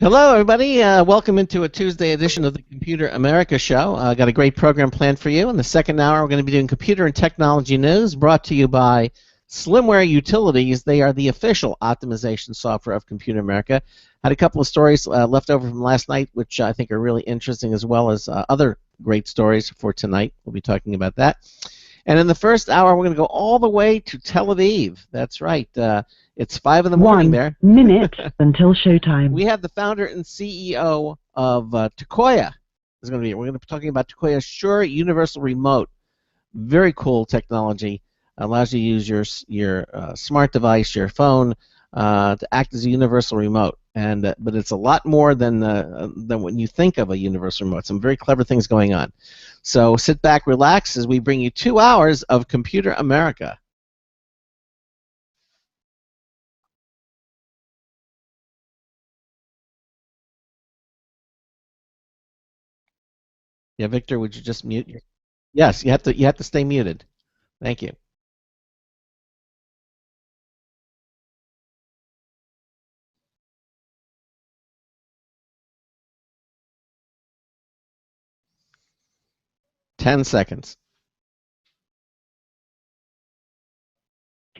Hello, everybody. Welcome into a Tuesday edition of the Computer America Show. Got a great program planned for you. In the second hour, we're going to be doing computer and technology news brought to you by Slimware Utilities. They are the official optimization software of Computer America. Had a couple of stories left over from last night, which I think are really interesting, as well as other great stories for tonight. We'll be talking about that. And in the first hour, we're going to go all the way to Tel Aviv. That's right. It's 5 in the morning there. 1 minute until showtime. We have the founder and CEO of Tekoia. We're going to be talking about Tekoia's Sure Universal Remote. Very cool technology. Allows you to use your smart device, your phone, to act as a universal remote. And but it's a lot more than when you think of a universal remote. Some very clever things going on. So sit back, relax, as we bring you 2 hours of Computer America. Yeah, Victor, would you just mute your? Yes, you have to stay muted. Thank you. Ten seconds.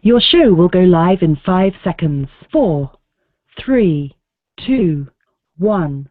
Your show will go live in 5 seconds. 4, 3, 2, 1.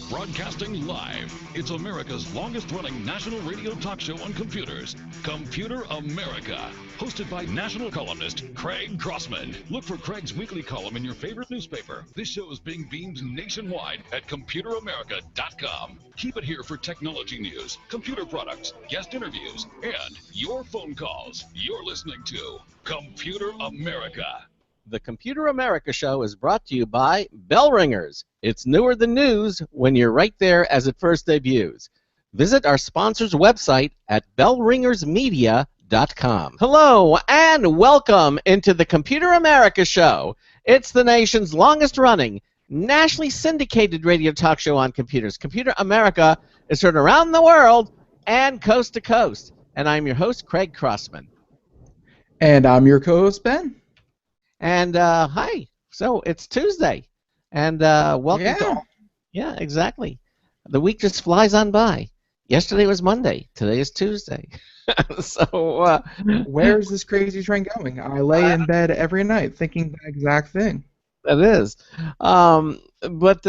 Broadcasting live, it's America's longest-running national radio talk show on computers, Computer America, hosted by national columnist Craig Crossman. Look for Craig's weekly column in your favorite newspaper. This show is being beamed nationwide at ComputerAmerica.com. Keep it here for technology news, computer products, guest interviews, and your phone calls. You're listening to Computer America. The Computer America Show is brought to you by Bell Ringers. It's newer than news when you're right there as it first debuts. Visit our sponsor's website at bellringersmedia.com. Hello and welcome into the Computer America Show. It's the nation's longest-running, nationally syndicated radio talk show on computers. Computer America is heard around the world and coast to coast. And I'm your host, Craig Crossman. And I'm your co-host, Ben. And hi, so it's Tuesday, and welcome Yeah. to all. Yeah, exactly. The week just flies on by. Yesterday was Monday. Today is Tuesday. So Where's this crazy train going? I lay in bed every night thinking the exact thing. that is. But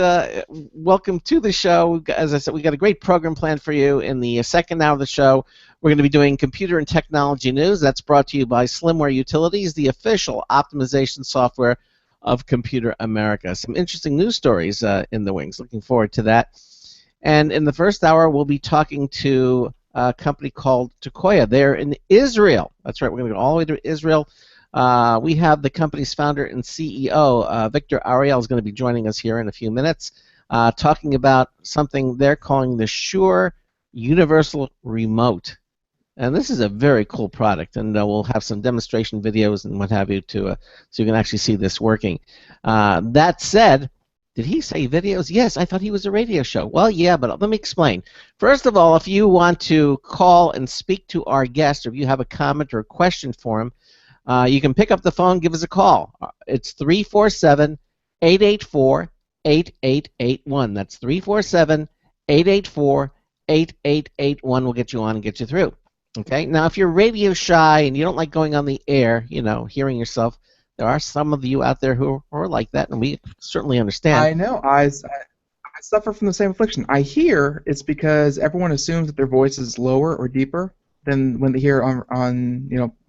welcome to the show. As I said, we got a great program planned for you. In the second hour of the show, we're going to be doing computer and technology news. That's brought to you by Slimware Utilities, the official optimization software of Computer America. Some interesting news stories in the wings. Looking forward to that. And in the first hour, we'll be talking to a company called Tekoia. They're in Israel. That's right. We're going to go all the way to Israel. We have the company's founder and CEO, Viktor Ariel, is going to be joining us here in a few minutes, talking about something they're calling the Sure Universal Remote. And this is a very cool product, and we'll have some demonstration videos and what have you so you can actually see this working. That said, did he say videos? Yes, I thought he was a radio show. Well, yeah, but let me explain. First of all, if you want to call and speak to our guest, or if you have a comment or a question for him, you can pick up the phone, give us a call. It's 347-884-8881. That's 347-884-8881. We'll get you on and get you through. Okay. Now, if you're radio shy and you don't like going on the air, hearing yourself, there are some of you out there who are like that, and we certainly understand. I know. I suffer from the same affliction. I hear it's because everyone assumes that their voice is lower or deeper than when they hear on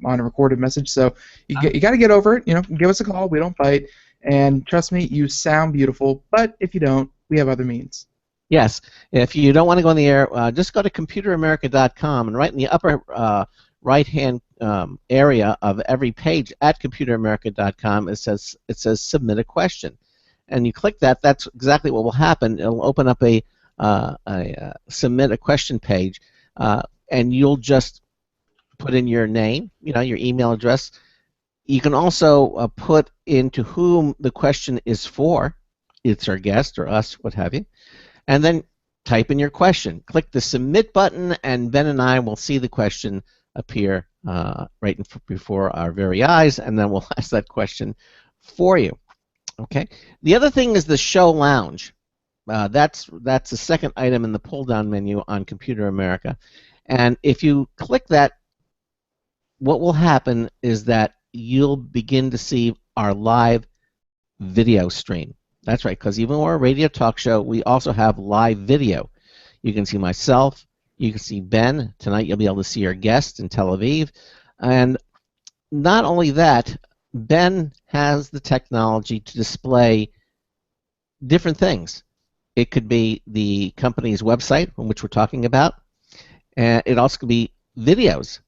a recorded message. So you got to get over it. Give us a call. We don't bite. And trust me, you sound beautiful. But if you don't, we have other means. Yes. If you don't want to go on the air, just go to ComputerAmerica.com, and right in the upper right-hand area of every page at ComputerAmerica.com, it says Submit a Question, and you click that. That's exactly what will happen. It'll open up a Submit a Question page, and you'll just put in your name, your email address. You can also put into whom the question is for. It's our guest or us, what have you. And then type in your question. Click the Submit button, and Ben and I will see the question appear before our very eyes, and then we'll ask that question for you. Okay. The other thing is the show lounge. That's the second item in the pull-down menu on Computer America, and if you click that, what will happen is that you'll begin to see our live video stream. That's right, because even though we're a radio talk show, we also have live video. You can see myself, you can see Ben. Tonight you'll be able to see our guest in Tel Aviv. And not only that, Ben has the technology to display different things. It could be the company's website, which we're talking about, and it also could be videos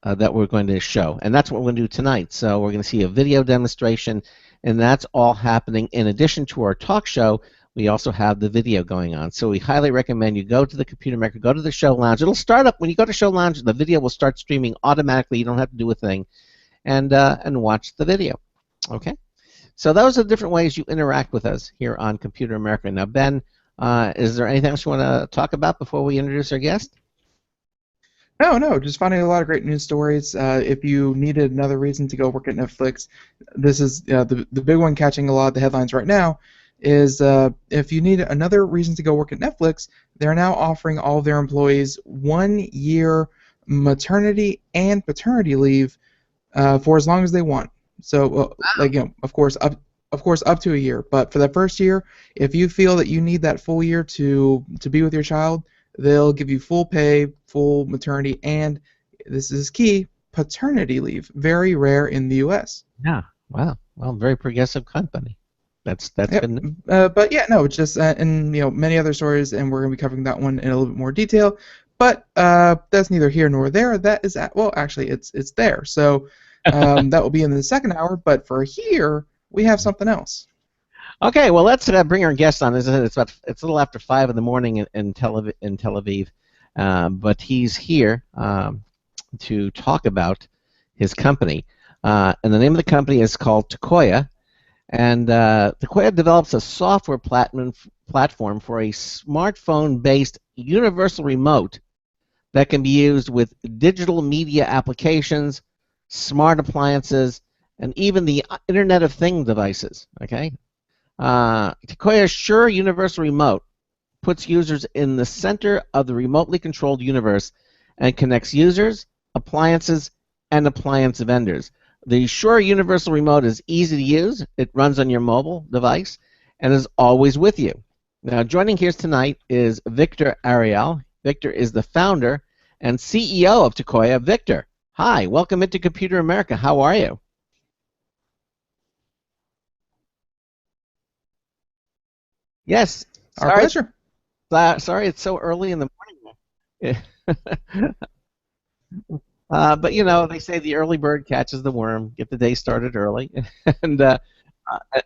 that we're going to show. And that's what we're going to do tonight. So we're going to see a video demonstration, and that's all happening in addition to our talk show. We also have the video going on. So we highly recommend you go to the Computer Maker, go to the Show Lounge. It'll start up when you go to Show Lounge. The video will start streaming automatically. You don't have to do a thing, and watch the video. Okay. So those are different ways you interact with us here on Computer America. Now, Ben, is there anything else you want to talk about before we introduce our guest? No, just finding a lot of great news stories. If you needed another reason to go work at Netflix, this is the big one catching a lot of the headlines right now. Is if you need another reason to go work at Netflix, they're now offering all of their employees 1 year maternity and paternity leave for as long as they want. So, of course, up to a year. But for the first year, if you feel that you need that full year to be with your child, they'll give you full pay, full maternity, and this is key, paternity leave. Very rare in the U.S. Yeah. Wow. Well, very progressive company. That's Yep. been. But yeah, no, it's just and many other stories, and we're gonna be covering that one in a little bit more detail. But that's neither here nor there. That is well, actually, it's there. So that will be in the second hour. But for here, we have something else. Okay, well, let's bring our guest on. It's a little after 5 in the morning in Tel Aviv, but he's here to talk about his company. And the name of the company is called Tekoia, and Tekoia develops a software platform for a smartphone-based universal remote that can be used with digital media applications, smart appliances, and even the Internet of Things devices. Okay. Tekoia's Sure Universal Remote puts users in the center of the remotely controlled universe and connects users, appliances, and appliance vendors. The Sure Universal Remote is easy to use. It runs on your mobile device and is always with you. Now, joining here tonight is Viktor Ariel. Viktor is the founder and CEO of Tekoia. Viktor, hi, welcome into Computer America. How are you? Yes. Our pleasure. Sorry, it's so early in the morning. But they say the early bird catches the worm. Get the day started early, and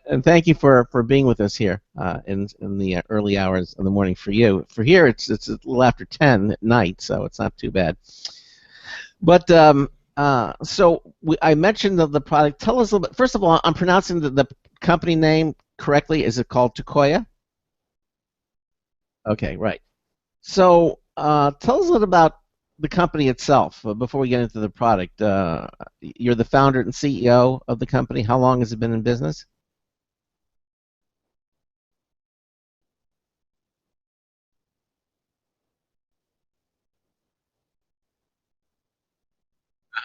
and thank you for being with us here in the early hours of the morning for you. For here, it's a little after 10 at night, so it's not too bad. But I mentioned the product. Tell us a little bit. First of all, I'm pronouncing the company name correctly. Is it called Tekoia? Okay, right. So tell us a little about the company itself before we get into the product. You're the founder and CEO of the company. How long has it been in business?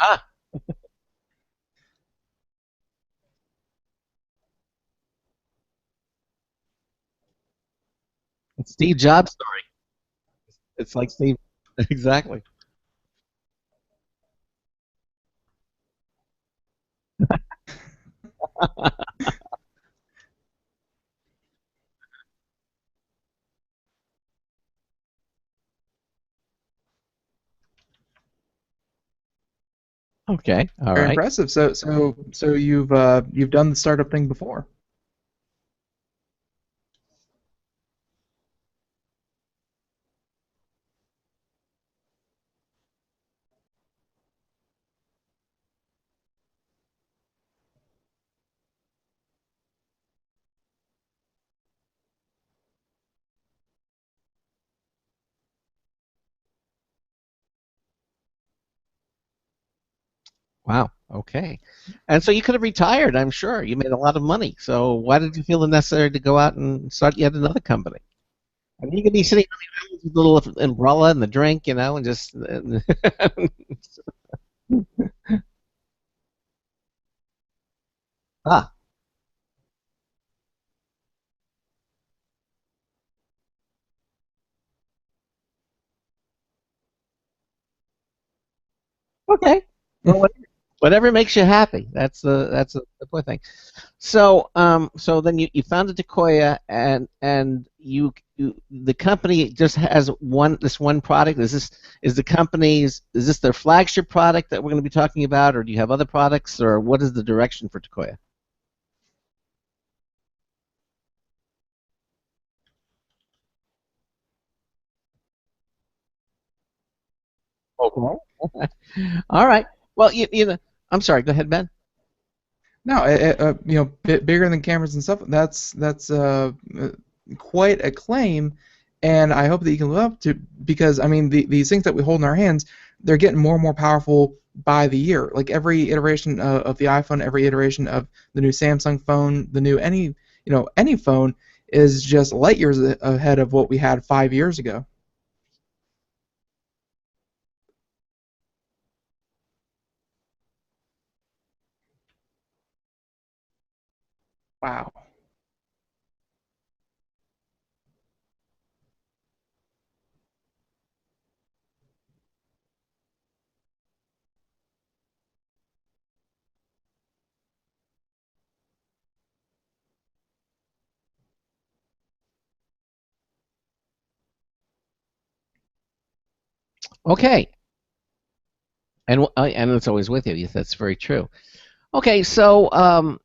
Ah, it's Steve Jobs' story. It's like Steve. Exactly. Okay. All Very right. impressive. So you've done the startup thing before. Wow. Okay. And so you could have retired, I'm sure. You made a lot of money. So why did you feel the necessary to go out and start yet another company? I mean, you could be sitting with a little umbrella and the drink, and just. Ah, okay. Well, whatever makes you happy. That's the important thing. So then you founded Tekoia, and the company just has one product. Is this their flagship product that we're going to be talking about, or do you have other products, or what is the direction for Tekoia? Okay. All right. Well, I'm sorry. Go ahead, Ben. No, bigger than cameras and stuff. That's quite a claim, and I hope that you can live up to, because I mean these things that we hold in our hands, they're getting more and more powerful by the year. Like every iteration of the iPhone, every iteration of the new Samsung phone, the new any phone is just light years ahead of what we had 5 years ago. Wow. Okay. And it's always with you. Yes, that's very true. Okay, so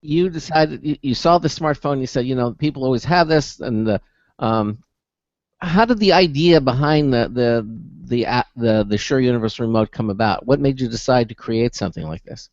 you decided you saw the smartphone. You said, people always have this, and um, how did the idea behind the Sure Universe remote come about? What made you decide to create something like this?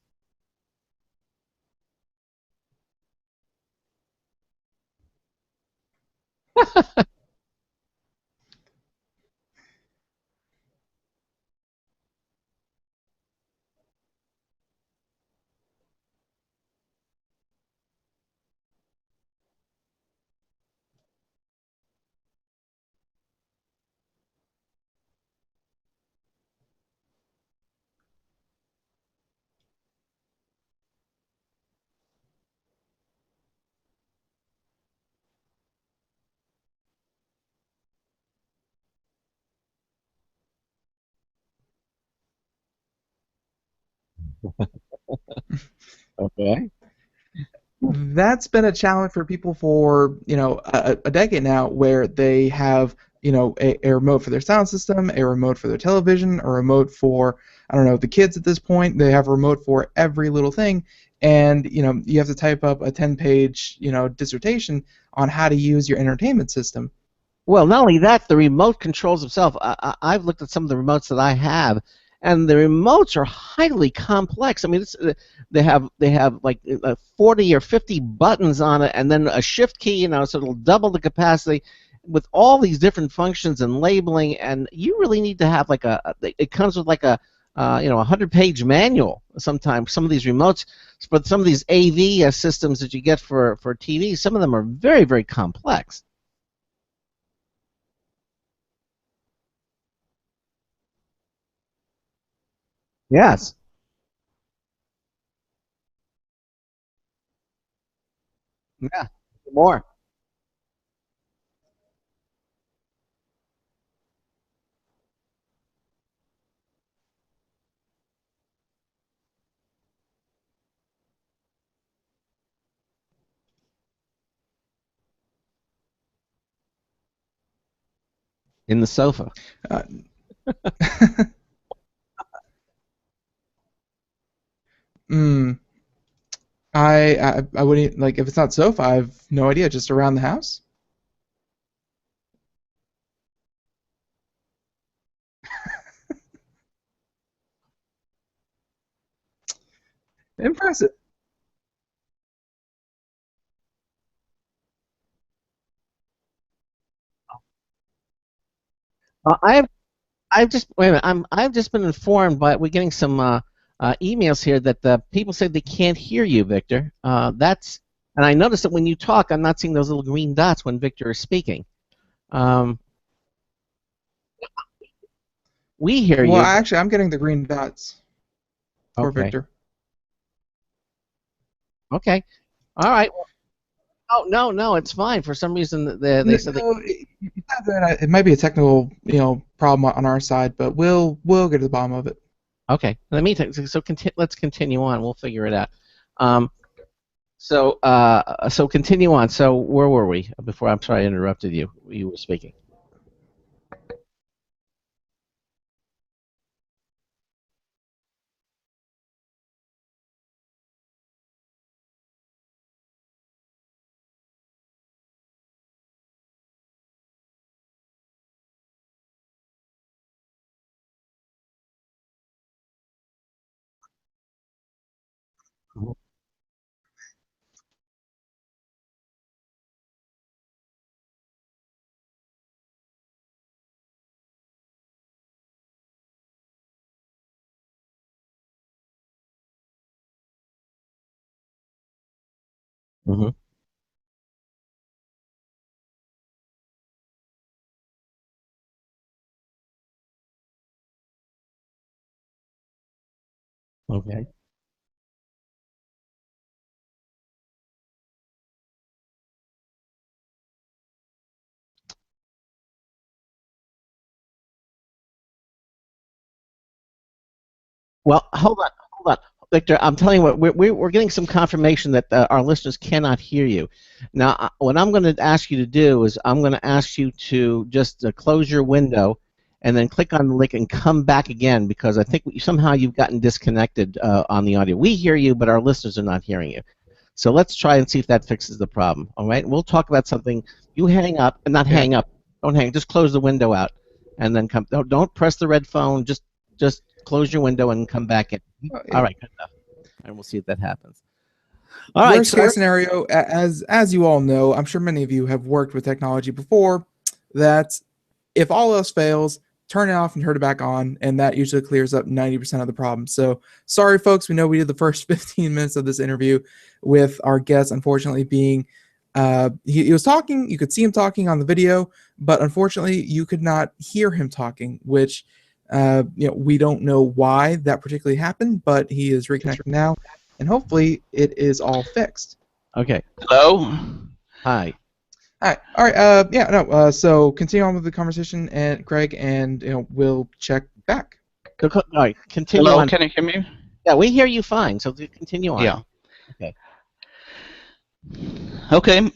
Okay. That's been a challenge for people for a decade now, where they have a remote for their sound system, a remote for their television, a remote for, I don't know, the kids at this point. They have a remote for every little thing, and you have to type up a 10-page dissertation on how to use your entertainment system. Well, not only that, the remote controls themselves. I've looked at some of the remotes that I have, and the remotes are highly complex. I mean, they have like 40 or 50 buttons on it, and then a shift key, so it'll double the capacity with all these different functions and labeling. And you really need to have it comes with like a 100-page manual. Sometimes some of these remotes, but some of these AV systems that you get for TV, some of them are very, very complex. Yes. Yeah. More in the sofa. Uh, mm, I wouldn't, like, if it's not sofa, I have no idea. Just around the house. Impressive. I've just wait a minute. I've just been informed by we're getting some emails here that the people say they can't hear you, Victor. And I noticed that when you talk, I'm not seeing those little green dots when Victor is speaking. We hear Well, you. actually, I'm getting the green dots for Okay. Victor. Okay. All right. Oh no, it's fine. For some reason, they said No, it might be a technical, problem on our side, but we'll get to the bottom of it. okay. In the meantime, let's continue on. We'll figure it out. So continue on. So where were we before? I'm sorry, I interrupted you. You were speaking. Mhm. Mhm. Okay. Well, hold on, Victor. I'm telling you what, we're getting some confirmation that our listeners cannot hear you. Now, what I'm going to ask you to do is I'm going to ask you to just close your window and then click on the link and come back again because I think somehow you've gotten disconnected on the audio. We hear you, but our listeners are not hearing you. So let's try and see if that fixes the problem. All right? We'll talk about something. You hang up, not Yeah. hang up. Don't hang. Just close the window out, and then come. Don't press the red phone. Just close your window and come back in. All right, good enough. And we'll see if that happens. All right. Worst case scenario, as you all know, I'm sure many of you have worked with technology before, that if all else fails, turn it off and turn it back on, and that usually clears up 90% of the problem. So sorry, folks. We know we did the first 15 minutes of this interview with our guest, unfortunately, being he was talking. You could see him talking on the video, but unfortunately, you could not hear him talking, which we don't know why that particularly happened, but he is reconnecting now, and hopefully it is all fixed. Okay. Hello. Hi. All right. Yeah. No. So continue on with the conversation, and Craig, and we'll check back. All right. Continue Hello. on. Can you hear me? Yeah, we hear you fine. So continue on. Yeah. Okay. Okay.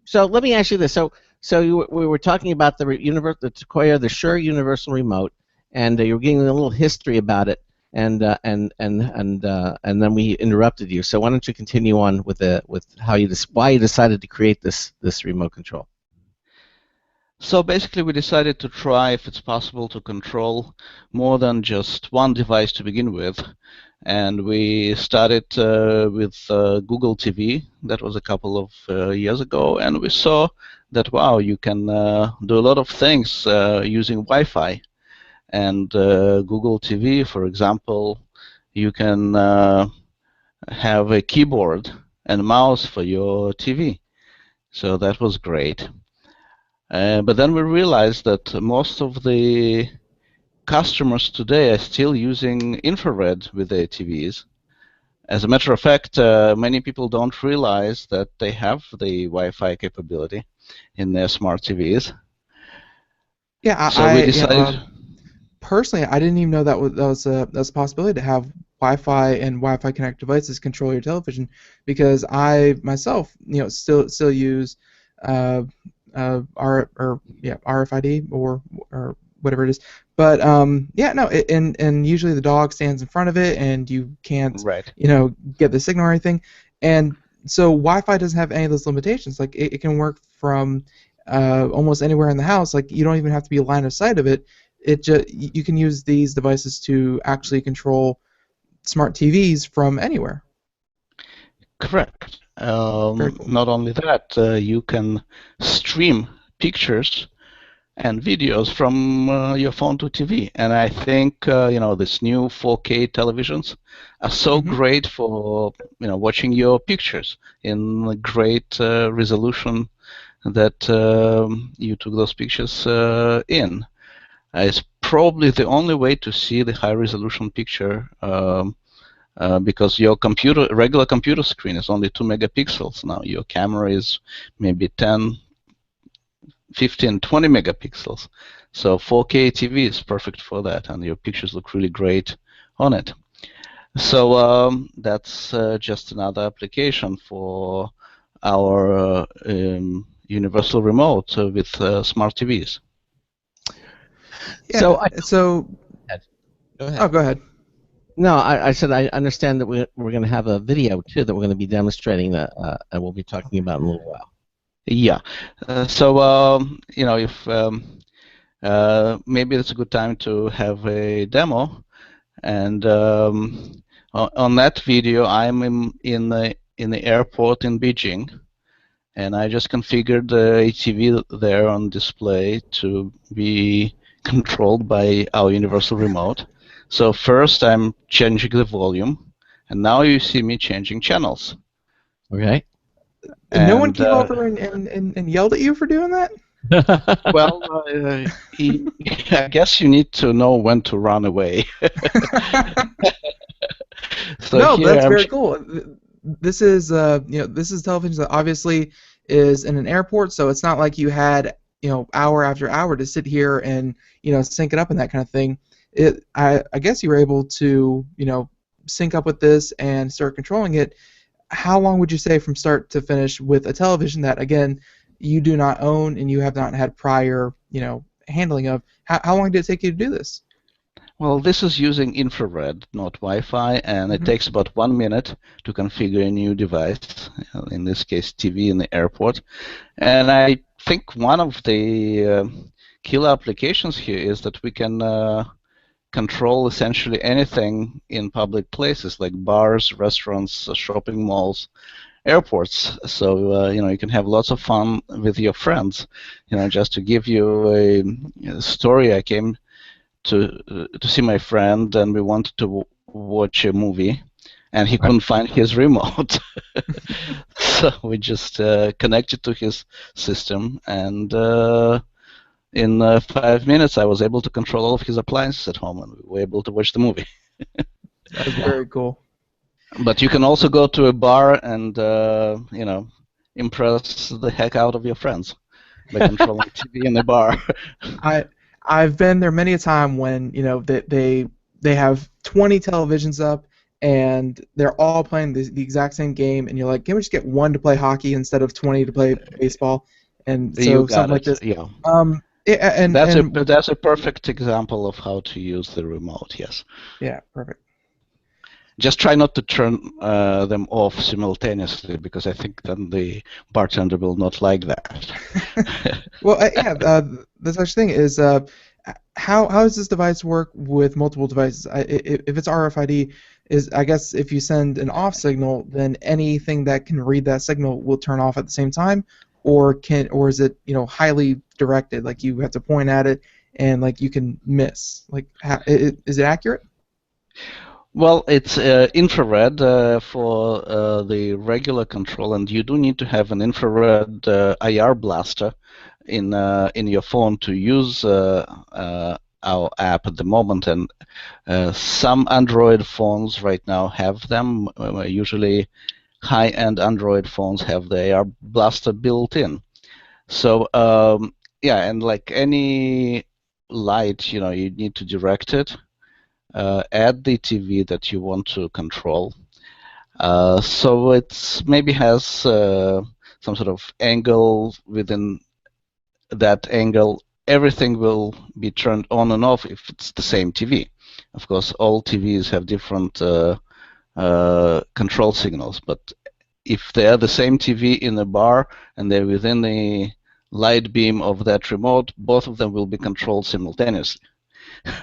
So let me ask you this. So we were talking about the Tekoia, the Shure Universal Remote, and you were getting a little history about it, and then we interrupted you. So why don't you continue on with why you decided to create this remote control? So basically, we decided to try if it's possible to control more than just one device to begin with. And we started with Google TV. That was a couple of years ago. And we saw that, wow, you can do a lot of things using Wi-Fi. And Google TV, for example, you can have a keyboard and mouse for your TV. So that was great. But then we realized that most of the customers today are still using infrared with their TVs. As a matter of fact, many people don't realize that they have the Wi-Fi capability in their smart TVs. Yeah, So we decided. Personally, I didn't even know that was a possibility to have Wi-Fi and Wi-Fi connected devices control your television, because I myself, still use RFID or whatever it is. But and usually the dog stands in front of it, and you can't Right. Get the signal or anything. And so Wi-Fi doesn't have any of those limitations. Like it can work from almost anywhere in the house. Like you don't even have to be line of sight of it. You can use these devices to actually control smart TVs from anywhere. Correct. Very cool. Not only that, you can stream pictures and videos from your phone to TV. And I think this new 4K televisions are so great for watching your pictures in great resolution that you took those pictures in. It's probably the only way to see the high resolution picture because your regular computer screen is only 2 megapixels. Now your camera is maybe 10, 15, 20 megapixels. So 4K TV is perfect for that, and your pictures look really great on it. So that's just another application for our universal remote with smart TVs. Yeah. So, Go ahead. Oh, go ahead. No, I said I understand that we're going to have a video too that we're going to be demonstrating that and we'll be talking about in a little while. Yeah. If maybe it's a good time to have a demo, and on that video, I'm in the airport in Beijing, and I just configured a TV there on display to be controlled by our universal remote. So first, I'm changing the volume, and now you see me changing channels. Okay. And no one came over and yelled at you for doing that? Well, I guess you need to know when to run away. So no, that's very cool. This is this is television that obviously is in an airport, so it's not like you had hour after hour to sit here and sync it up and that kind of thing. I guess you were able to sync up with this and start controlling it. How long would you say from start to finish with a television that, again, you do not own and you have not had prior handling of? How long did it take you to do this? Well, this is using infrared, not Wi-Fi, and it takes about 1 minute to configure a new device, in this case TV in the airport. And I think one of the killer applications here is that we can control essentially anything in public places like bars, restaurants, shopping malls, airports. So you can have lots of fun with your friends. Just to give you a story, I came to see my friend, and we wanted to watch a movie, and he couldn't find his remote. So we just connected to his system, and in 5 minutes I was able to control all of his appliances at home, and we were able to watch the movie. That's very cool. But you can also go to a bar and impress the heck out of your friends by controlling TV in the bar. I've been there many a time when they have 20 televisions up and they're all playing the exact same game, and you're like, can we just get one to play hockey instead of 20 to play baseball? And so something like this. Yeah. And that's a perfect example of how to use the remote. Yes. Yeah. Perfect. Just try not to turn them off simultaneously, because I think then the bartender will not like that. Well, the such thing is, how does this device work with multiple devices? If it's RFID, I guess if you send an off signal, then anything that can read that signal will turn off at the same time, or is it highly directed, like you have to point at it and like you can miss? Like, is it accurate? Well, it's infrared for the regular control, and you do need to have an infrared IR blaster in your phone to use our app at the moment. And some Android phones right now have them. Usually, high-end Android phones have the IR blaster built in. So and like any light, you need to direct it at the TV that you want to control. So it maybe has some sort of angle. Within that angle, everything will be turned on and off if it's the same TV. Of course, all TVs have different control signals, but if they are the same TV in a bar and they're within the light beam of that remote, both of them will be controlled simultaneously.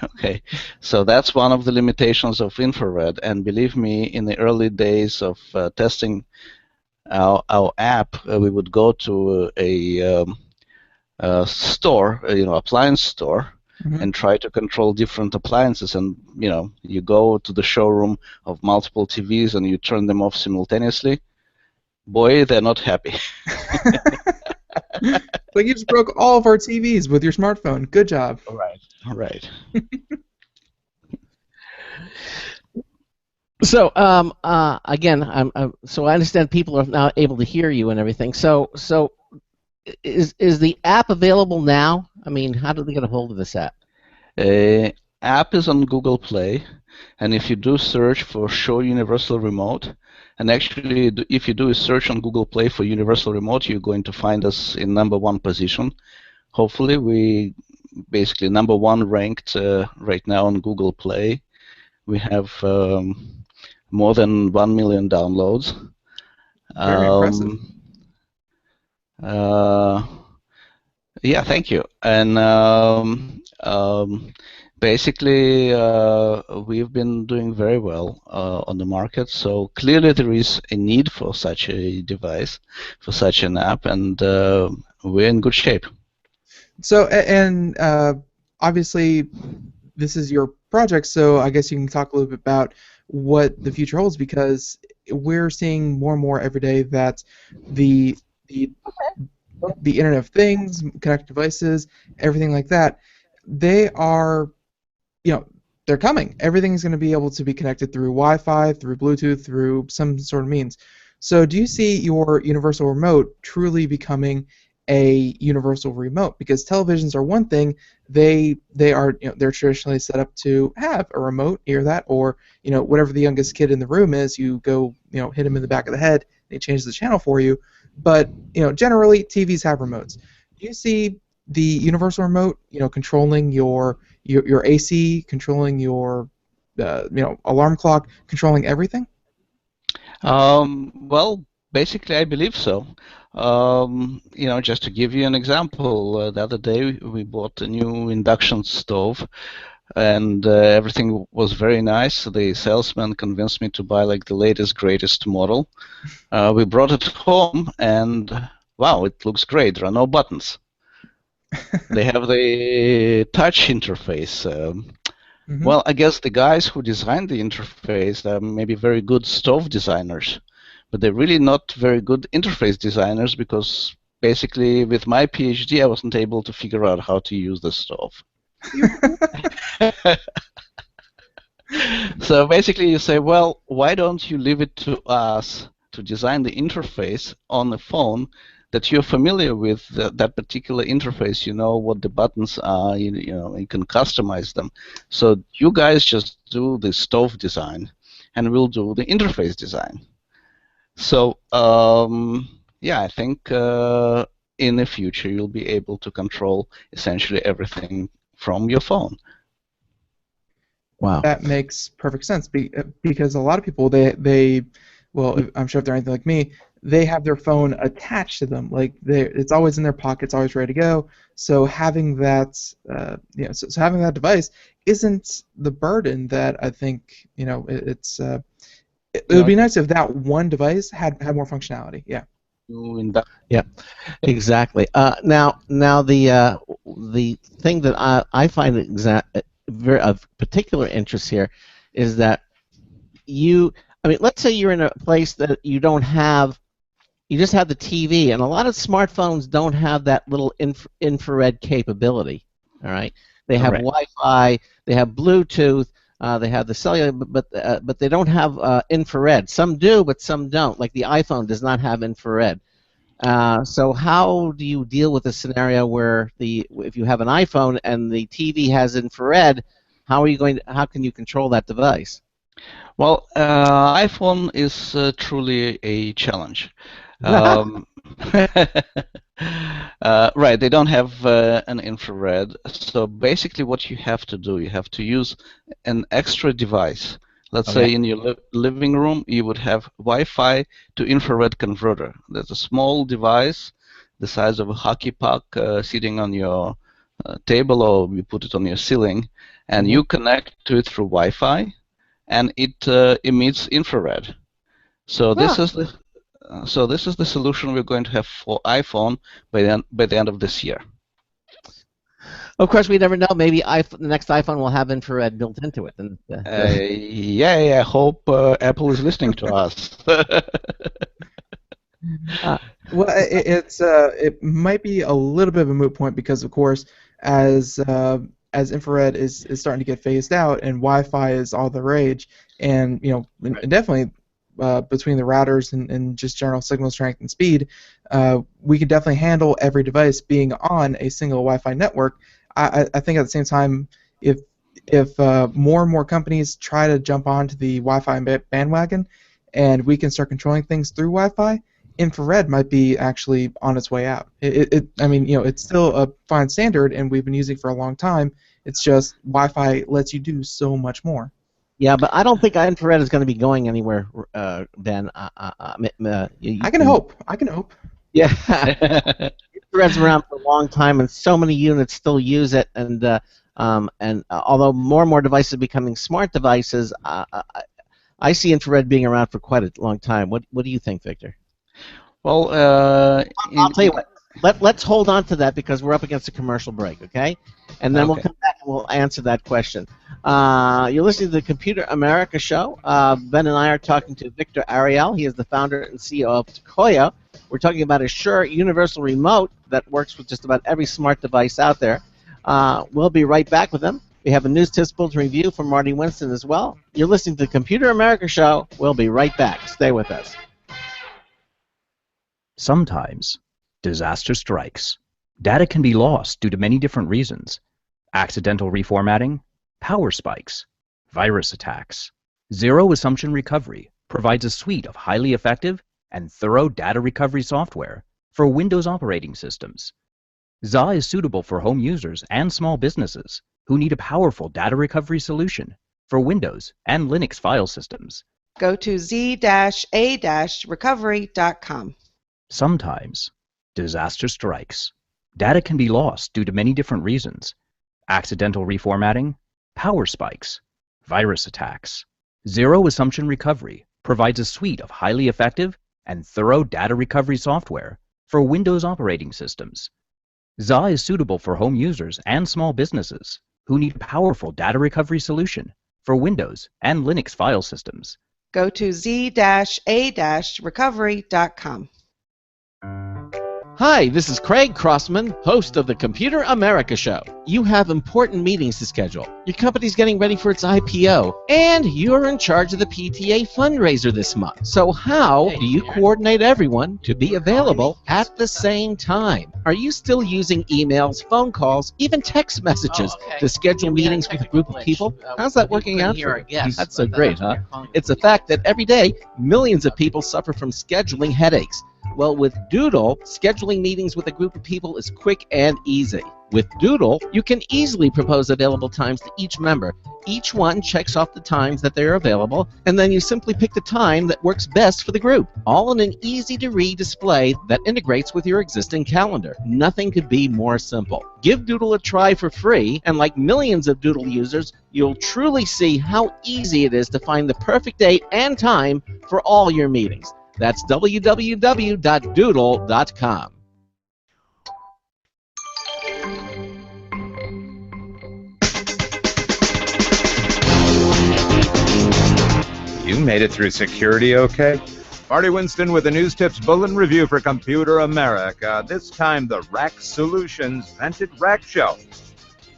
Okay, so that's one of the limitations of infrared. And believe me, in the early days of testing our app, we would go to a store, appliance store, and try to control different appliances. And you go to the showroom of multiple TVs and you turn them off simultaneously. Boy, they're not happy. Like you just broke all of our TVs with your smartphone. Good job. Right. So again, so I understand people are now able to hear you and everything. So is the app available now? I mean, how do they get a hold of this app? App is on Google Play, and if you do search for Show Universal Remote, and actually if you do a search on Google Play for Universal Remote, you're going to find us in #1 position. Hopefully, we basically #1 ranked right now on Google Play. We have more than 1 million downloads. Very impressive. Yeah, thank you. And basically, we've been doing very well on the market. So clearly, there is a need for such a device, for such an app, and we're in good shape. So, and obviously, this is your project, so I guess you can talk a little bit about what the future holds, because we're seeing more and more every day that the Internet of Things, connected devices, everything like that, they are, they're coming. Everything's going to be able to be connected through Wi-Fi, through Bluetooth, through some sort of means. So do you see your universal remote truly becoming a universal remote? Because televisions are one thing, they are, they're traditionally set up to have a remote near that, or whatever the youngest kid in the room is, you go hit him in the back of the head and he changes the channel for you. But generally TVs have remotes. Do you see the universal remote controlling your AC, controlling your alarm clock, controlling everything? Well, basically, I believe so. Just to give you an example, the other day we bought a new induction stove, and everything was very nice. The salesman convinced me to buy like the latest, greatest model. We brought it home, and wow, it looks great. There are no buttons. They have the touch interface. Well, I guess the guys who designed the interface are maybe very good stove designers, but they're really not very good interface designers, because basically with my PhD I wasn't able to figure out how to use the stove. So basically you say, well, why don't you leave it to us to design the interface on the phone that you're familiar with, that particular interface, you know what the buttons are, you can customize them. So you guys just do the stove design and we'll do the interface design. So yeah, I think in the future you'll be able to control essentially everything from your phone. Wow. That makes perfect sense, because a lot of people, they well, I'm sure if they're anything like me, they have their phone attached to them, like it's always in their pocket, it's always ready to go. So having that, so having that device isn't the burden that I think it would be nice if that one device had more functionality. Yeah. Yeah, exactly. Now the thing that I find very of particular interest here is that I mean, let's say you're in a place that you just have the TV, and a lot of smartphones don't have that little infrared capability. All right, they have Wi-Fi, they have Bluetooth, they have the cellular, but they don't have infrared. Some do, but some don't. Like the iPhone does not have infrared. So how do you deal with a scenario where if you have an iPhone and the TV has infrared, how can you control that device? Well, iPhone is truly a challenge. Right, they don't have an infrared. So basically what you have to do, you have to use an extra device. Let's say in your living room you would have Wi-Fi to infrared converter. There's a small device the size of a hockey puck sitting on your table, or you put it on your ceiling, and you connect to it through Wi-Fi, and it emits infrared. So this is the solution we're going to have for iPhone by the end of this year. Of course, we never know. Maybe the next iPhone will have infrared built into it. And, Yeah, I hope Apple is listening to us. Well, it might be a little bit of a moot point because, of course, as infrared is starting to get phased out and Wi-Fi is all the rage, and and definitely between the routers and just general signal strength and speed, we can definitely handle every device being on a single Wi-Fi network. I think at the same time, if more and more companies try to jump onto the Wi-Fi bandwagon, and we can start controlling things through Wi-Fi, infrared might be actually on its way out. I mean, it's still a fine standard, and we've been using it for a long time. It's just Wi-Fi lets you do so much more. Yeah, but I don't think infrared is going to be going anywhere, Ben. I can hope. I can hope. Yeah, infrared's around for a long time, and so many units still use it. And although more and more devices are becoming smart devices, I see infrared being around for quite a long time. What do you think, Victor? Well, I'll tell you what. Let's hold on to that because we're up against a commercial break, okay? And then we'll come back and we'll answer that question. You're listening to the Computer America Show. Ben and I are talking to Victor Ariel. He is the founder and CEO of Tekoia. We're talking about a Shure Universal Remote that works with just about every smart device out there. We'll be right back with them. We have a news tip bulletin review from Marty Winston as well. You're listening to the Computer America Show. We'll be right back. Stay with us. Sometimes disaster strikes. Data can be lost due to many different reasons. Accidental reformatting, power spikes, virus attacks. Zero Assumption Recovery provides a suite of highly effective and thorough data recovery software for Windows operating systems. ZA is suitable for home users and small businesses who need a powerful data recovery solution for Windows and Linux file systems. Go to z-a-recovery.com. Sometimes disaster strikes. Data can be lost due to many different reasons. Accidental reformatting, power spikes, virus attacks. Zero Assumption Recovery provides a suite of highly effective and thorough data recovery software for Windows operating systems. ZA is suitable for home users and small businesses who need a powerful data recovery solution for Windows and Linux file systems. Go to z-a-recovery.com. Hi, this is Craig Crossman, host of the Computer America Show. You have important meetings to schedule. Your company's getting ready for its IPO, and you're in charge of the PTA fundraiser this month. So how do you coordinate everyone to be available at the same time? Are you still using emails, phone calls, even text messages to schedule meetings with a group of people? How's that working out for you? That's so great, huh? It's a fact that every day, millions of people suffer from scheduling headaches. Well, with Doodle, scheduling meetings with a group of people is quick and easy. With Doodle, you can easily propose available times to each member. Each one checks off the times that they are available, and then you simply pick the time that works best for the group, all in an easy-to-read display that integrates with your existing calendar. Nothing could be more simple. Give Doodle a try for free, and like millions of Doodle users, you'll truly see how easy it is to find the perfect date and time for all your meetings. That's www.doodle.com. You made it through security okay? Marty Winston with the News Tips Bulletin Review for Computer America. This time, the Rack Solutions Vented Rack Shelf.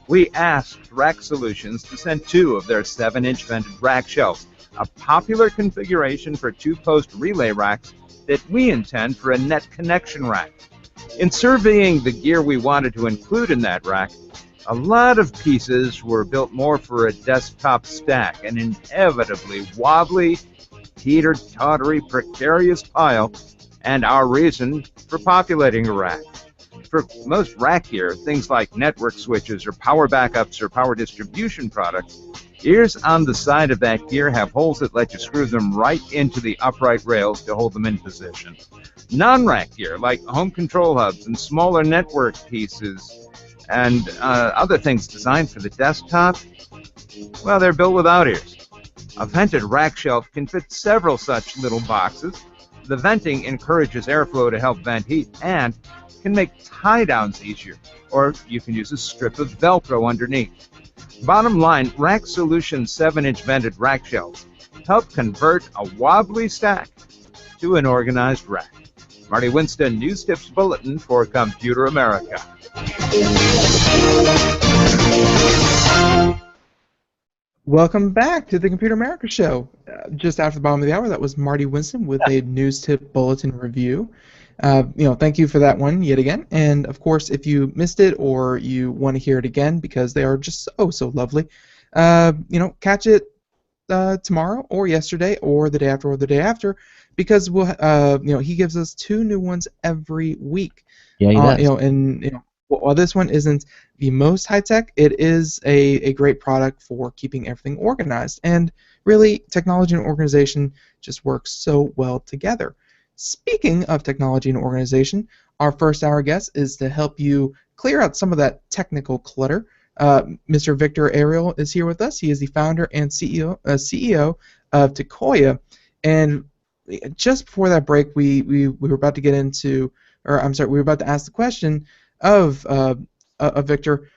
We asked Rack Solutions to send 2 of their 7-inch vented rack shelves, a popular configuration for 2-post relay racks that we intend for a net connection rack. In surveying the gear we wanted to include in that rack, a lot of pieces were built more for a desktop stack, an inevitably wobbly, teeter-tottery, precarious pile, and our reason for populating a rack. For most rack gear, things like network switches or power backups or power distribution products, ears on the side of that gear have holes that let you screw them right into the upright rails to hold them in position. Non-rack gear, like home control hubs and smaller network pieces and other things designed for the desktop, well, they're built without ears. A vented rack shelf can fit several such little boxes. The venting encourages airflow to help vent heat, and can make tie downs easier, or you can use a strip of Velcro underneath. Bottom line, Rack Solutions 7-inch vented rack shelves help convert a wobbly stack to an organized rack. Marty Winston, News Tips Bulletin for Computer America. Welcome back to the Computer America Show. Just after the bottom of the hour, that was Marty Winston with a News Tip Bulletin review. Thank you for that one yet again. And of course, if you missed it or you want to hear it again because they are just so lovely, catch it tomorrow or yesterday or the day after, because he gives us 2 new ones every week. Yeah, he does. While this one isn't the most high-tech, it is a great product for keeping everything organized. And really, technology and organization just work so well together. Speaking of technology and organization, our first hour guest is to help you clear out some of that technical clutter. Mr. Viktor Ariel is here with us. He is the founder and CEO of Tekoia. And just before that break, we were about to get into, or I'm sorry, we were about to ask the question of Viktor.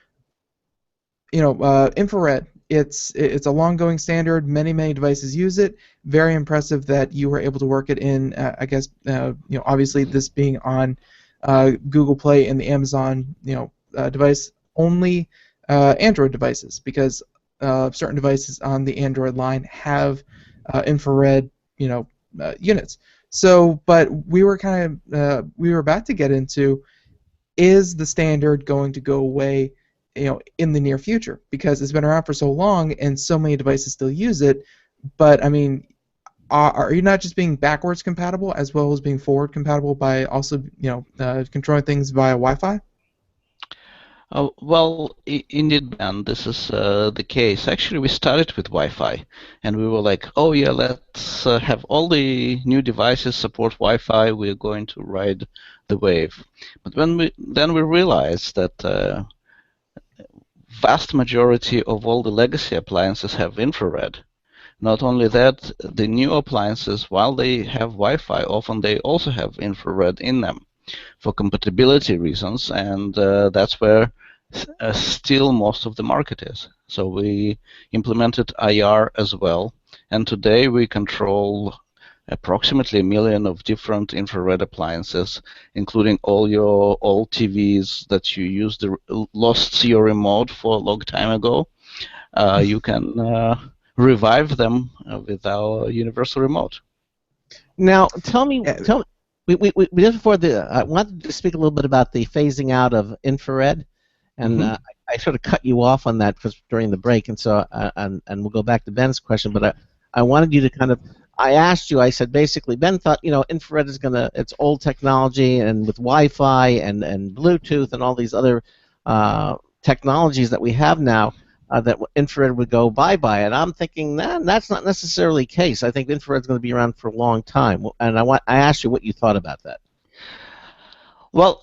Infrared. It's a long-going standard. Many devices use it. Very impressive that you were able to work it in. Obviously this being on Google Play and the Amazon device, only Android devices, because certain devices on the Android line have infrared units. So, but we were about to get into, is the standard going to go away in the near future, because it's been around for so long and so many devices still use it. But I mean, are you not just being backwards compatible as well as being forward compatible by also controlling things via Wi-Fi? Well, indeed, Ben, this is the case. Actually, we started with Wi-Fi, and we were like, oh yeah, let's have all the new devices support Wi-Fi. We're going to ride the wave. But then we realized that vast majority of all the legacy appliances have infrared. Not only that, the new appliances, while they have Wi-Fi, often they also have infrared in them for compatibility reasons, and that's where still most of the market is. So we implemented IR as well, and today we control approximately 1 million of different infrared appliances, including all your old TVs that you lost your remote for a long time ago. You can revive them with our universal remote. Now, tell me, we just before I wanted to speak a little bit about the phasing out of infrared, and I sort of cut you off on that during the break, and so and we'll go back to Ben's question, but I wanted you to kind of, I asked you, I said basically Ben thought infrared is it's old technology, and with Wi-Fi and Bluetooth and all these other technologies that we have now, that infrared would go bye-bye, and I'm thinking, that's not necessarily the case. I think infrared's going to be around for a long time, and I asked you what you thought about that. Well,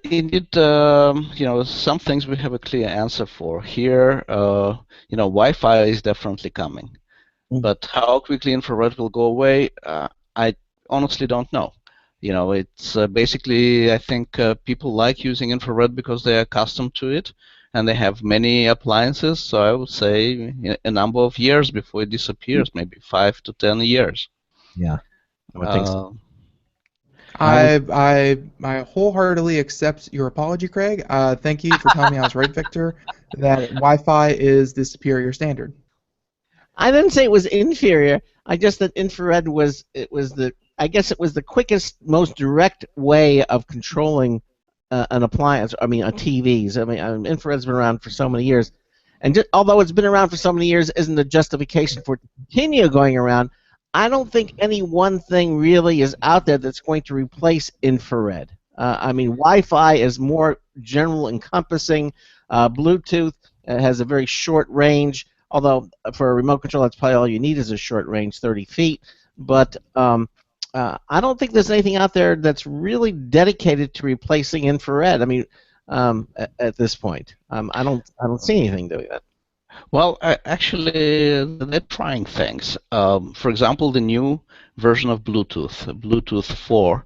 indeed, some things we have a clear answer for. Here, Wi-Fi is definitely coming, but how quickly infrared will go away, I honestly don't know. It's basically, I think people like using infrared because they are accustomed to it, and they have many appliances, so I would say a number of years before it disappears, maybe 5 to 10 years. Yeah, I would think so. I wholeheartedly accept your apology, Craig. Thank you for telling me I was right, Victor, that Wi-Fi is the superior standard. I didn't say it was inferior. I just that infrared was the quickest, most direct way of controlling an appliance. I mean, TVs. I mean, infrared's been around for so many years, and although it's been around for so many years, isn't a justification for it to continue going around. I don't think any one thing really is out there that's going to replace infrared. I mean, Wi-Fi is more general encompassing. Bluetooth has a very short range, although for a remote control, that's probably all you need is a short range, 30 feet. But I don't think there's anything out there that's really dedicated to replacing infrared. I mean, at this point, I don't see anything doing that. Well, actually, they're trying things. For example, the new version of Bluetooth 4,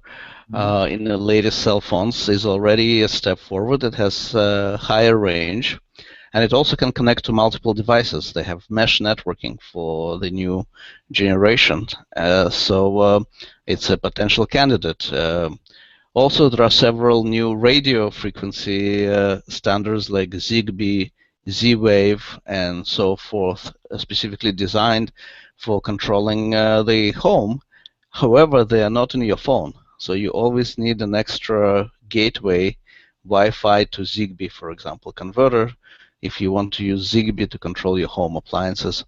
in the latest cell phones is already a step forward. It has higher range, and it also can connect to multiple devices. They have mesh networking for the new generation, so it's a potential candidate. Also, there are several new radio frequency standards like Zigbee, Z-Wave, and so forth, specifically designed for controlling the home. However, they are not in your phone, so you always need an extra gateway, Wi-Fi to Zigbee, for example, converter, if you want to use Zigbee to control your home appliances.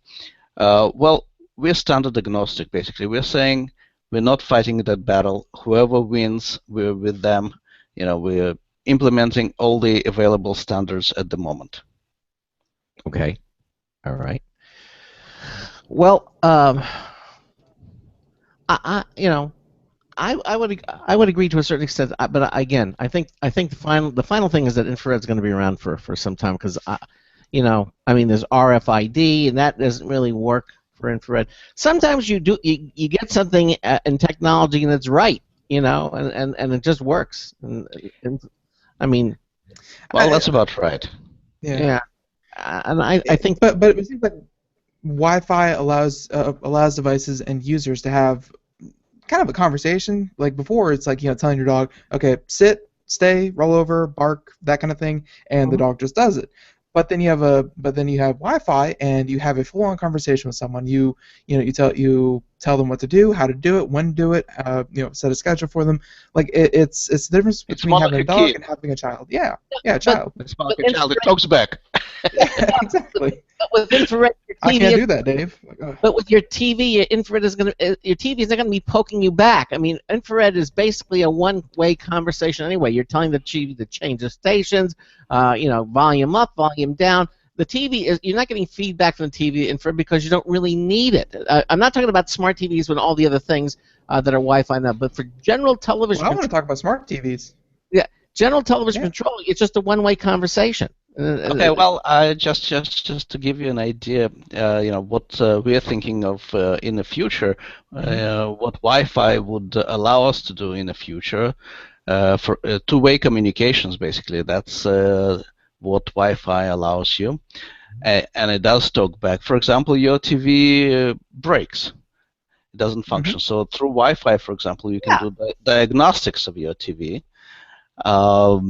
Well, we're standard agnostic, basically. We're saying we're not fighting that battle. Whoever wins, we're with them. We're implementing all the available standards at the moment. Okay. All right. Well, I would agree to a certain extent, but again, I think the final thing is that infrared is going to be around for some time because there's RFID and that doesn't really work for infrared. Sometimes you get something in technology and it's right, and it just works. That's about right. Yeah. And I think, but it seems like Wi-Fi allows devices and users to have kind of a conversation. Like before, it's like telling your dog, okay, sit, stay, roll over, bark, that kind of thing, and the dog just does it. But then you have Wi-Fi, and you have a full-on conversation with someone. You tell them what to do, how to do it, when to do it. Set a schedule for them. Like it's the difference between having a dog and having a child. Yeah, a child. It's more like a child. It talks back. Yeah, exactly. But with infrared, your TV I can't do that, Dave. But with your TV, your infrared is your TV is not going to be poking you back. Infrared is basically a one-way conversation anyway. You're telling the TV to change the stations, volume up, volume down. The TV you're not getting feedback from the TV infrared because you don't really need it. I'm not talking about smart TVs with all the other things that are Wi-Fi now, but for general television. Well, I want to talk about smart TVs. Yeah, general television control. It's just a one-way conconversation. Okay, well, just to give you an idea, what we are thinking of in the future, what Wi-Fi would allow us to do in the future for two-way communications, basically. That's what Wi-Fi allows you, and it does talk back. For example, your TV breaks. It doesn't function. So through Wi-Fi, for example, you can do diagnostics of your TV. But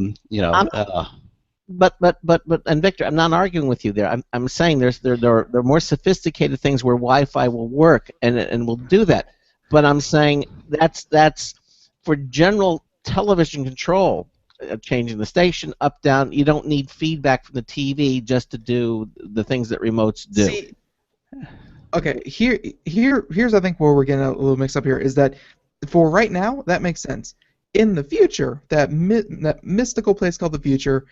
and Victor, I'm not arguing with you there. I'm saying there are more sophisticated things where Wi-Fi will work and will do that. But I'm saying that's for general television control, changing the station up down. You don't need feedback from the TV just to do the things that remotes do. See, okay, here's I think where we're getting a little mixed up here is that for right now that makes sense. In the future, that mystical place called the future.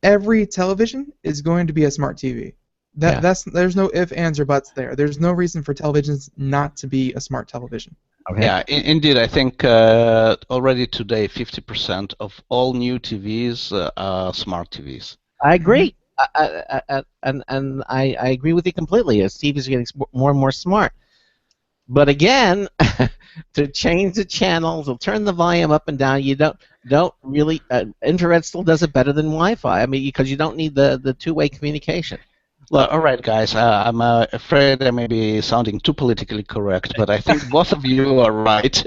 Every television is going to be a smart TV. There's no ifs, ands, or buts there. There's no reason for televisions not to be a smart television. Okay. Yeah, indeed. I think already today 50% of all new TVs are smart TVs. I agree, and I agree with you completely. As TVs are getting more and more smart. But again, to change the channels, or turn the volume up and down, you don't really. Infrared still does it better than Wi-Fi. Because you don't need the two-way communication. Well, all right, guys. I'm afraid I may be sounding too politically correct, but I think both of you are right.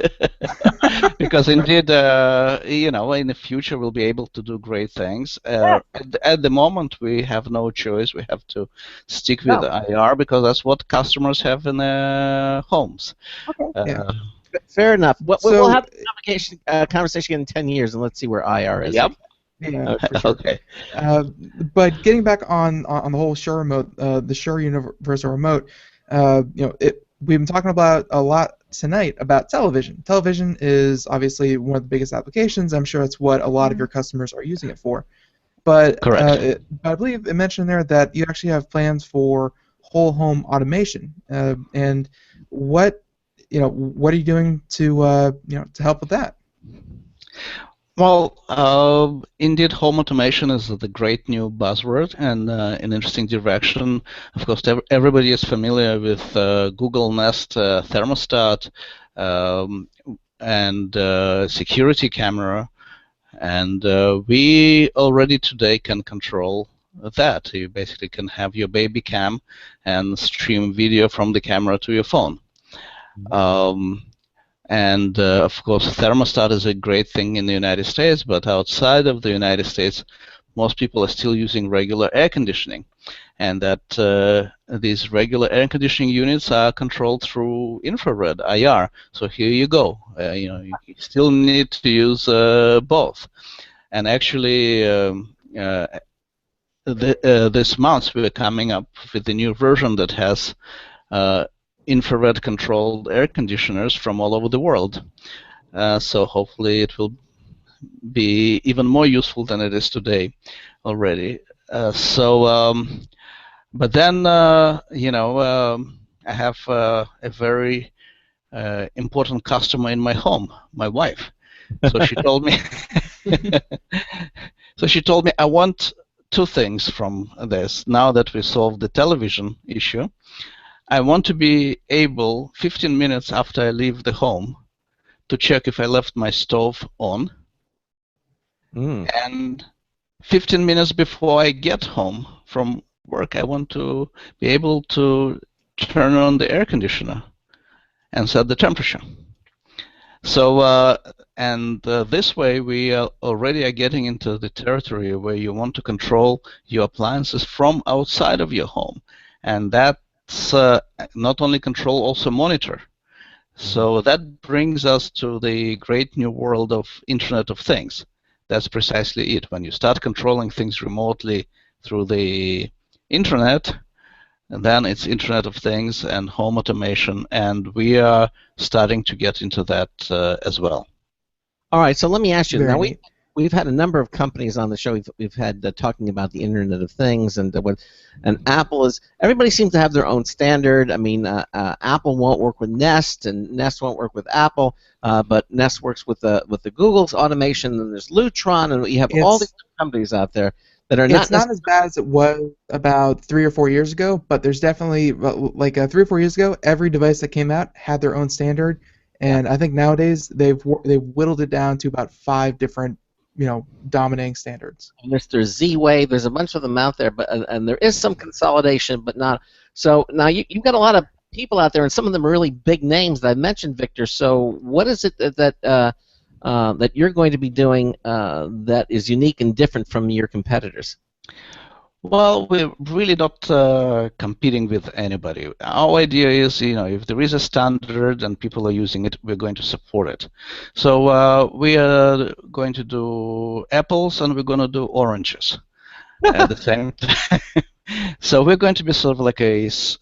Because indeed, in the future we'll be able to do great things. At the moment, we have no choice. We have to stick with IR because that's what customers have in their homes. Okay. Fair enough. We'll have a conversation in 10 years, and let's see where IR is. Yep. Yeah, for sure. Okay. But getting back on the whole Shure remote, the Shure Universal Remote, we've been talking about a lot tonight about television. Television is obviously one of the biggest applications. I'm sure that's what a lot of your customers are using it for. But correct. I believe it mentioned there that you actually have plans for whole home automation. And what are you doing to help with that? Well, indeed, home automation is the great new buzzword and an interesting direction. Of course, everybody is familiar with Google Nest thermostat. and security camera, and we already today can control that. You basically can have your baby cam and stream video from the camera to your phone. And of course, thermostat is a great thing in the United States, but outside of the United States, most people are still using regular air conditioning, and that these regular air conditioning units are controlled through infrared (IR). So here you go. You still need to use both. And actually, this month we're coming up with a new version that has infrared controlled air conditioners from all over the world. So hopefully it will be even more useful than it is today already. But then, I have a very important customer in my home, my wife. So she told me, I want two things from this. Now that we solved the television issue, I want to be able, 15 minutes after I leave the home, to check if I left my stove on. And 15 minutes before I get home from work, I want to be able to turn on the air conditioner and set the temperature. So, this way we already are getting into the territory where you want to control your appliances from outside of your home. And that's not only control, also monitor. So that brings us to the great new world of Internet of Things. That's precisely it. When you start controlling things remotely through the internet, and then it's Internet of Things and home automation, and we are starting to get into that as well. All right, so let me ask you. Very Now neat. we've had a number of companies on the show. We've had talking about the Internet of Things, and Apple is. Everybody seems to have their own standard. I mean, Apple won't work with Nest, and Nest won't work with Apple, but Nest works with the Google's automation. And there's Lutron, and you have all these companies out there that are not. It's not as bad as it was about 3 or 4 years ago, but there's definitely, like 3 or 4 years ago, every device that came out had their own standard, and I think nowadays they've whittled it down to about 5 different, dominating standards. Mr. Z-Wave, there's a bunch of them out there, but and there is some consolidation, but not. So now you've got a lot of people out there, and some of them are really big names that I mentioned, Victor. So what is it that you're going to be doing that is unique and different from your competitors? Well, we're really not competing with anybody. Our idea is, if there is a standard and people are using it, we're going to support it. So we are going to do apples and we're going to do oranges at the same time. So we're going to be sort of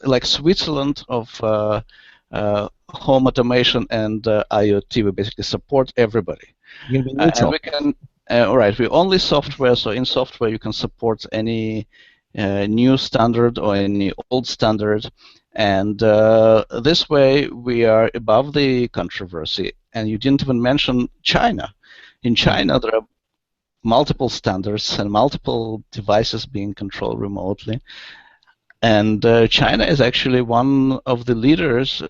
like Switzerland of home automation and IoT. We basically support everybody. You're going to be neutral. And we can. All right, we're only software, so in software you can support any new standard or any old standard, and this way we are above the controversy. And you didn't even mention China. In China there are multiple standards and multiple devices being controlled remotely, and China is actually one of the leaders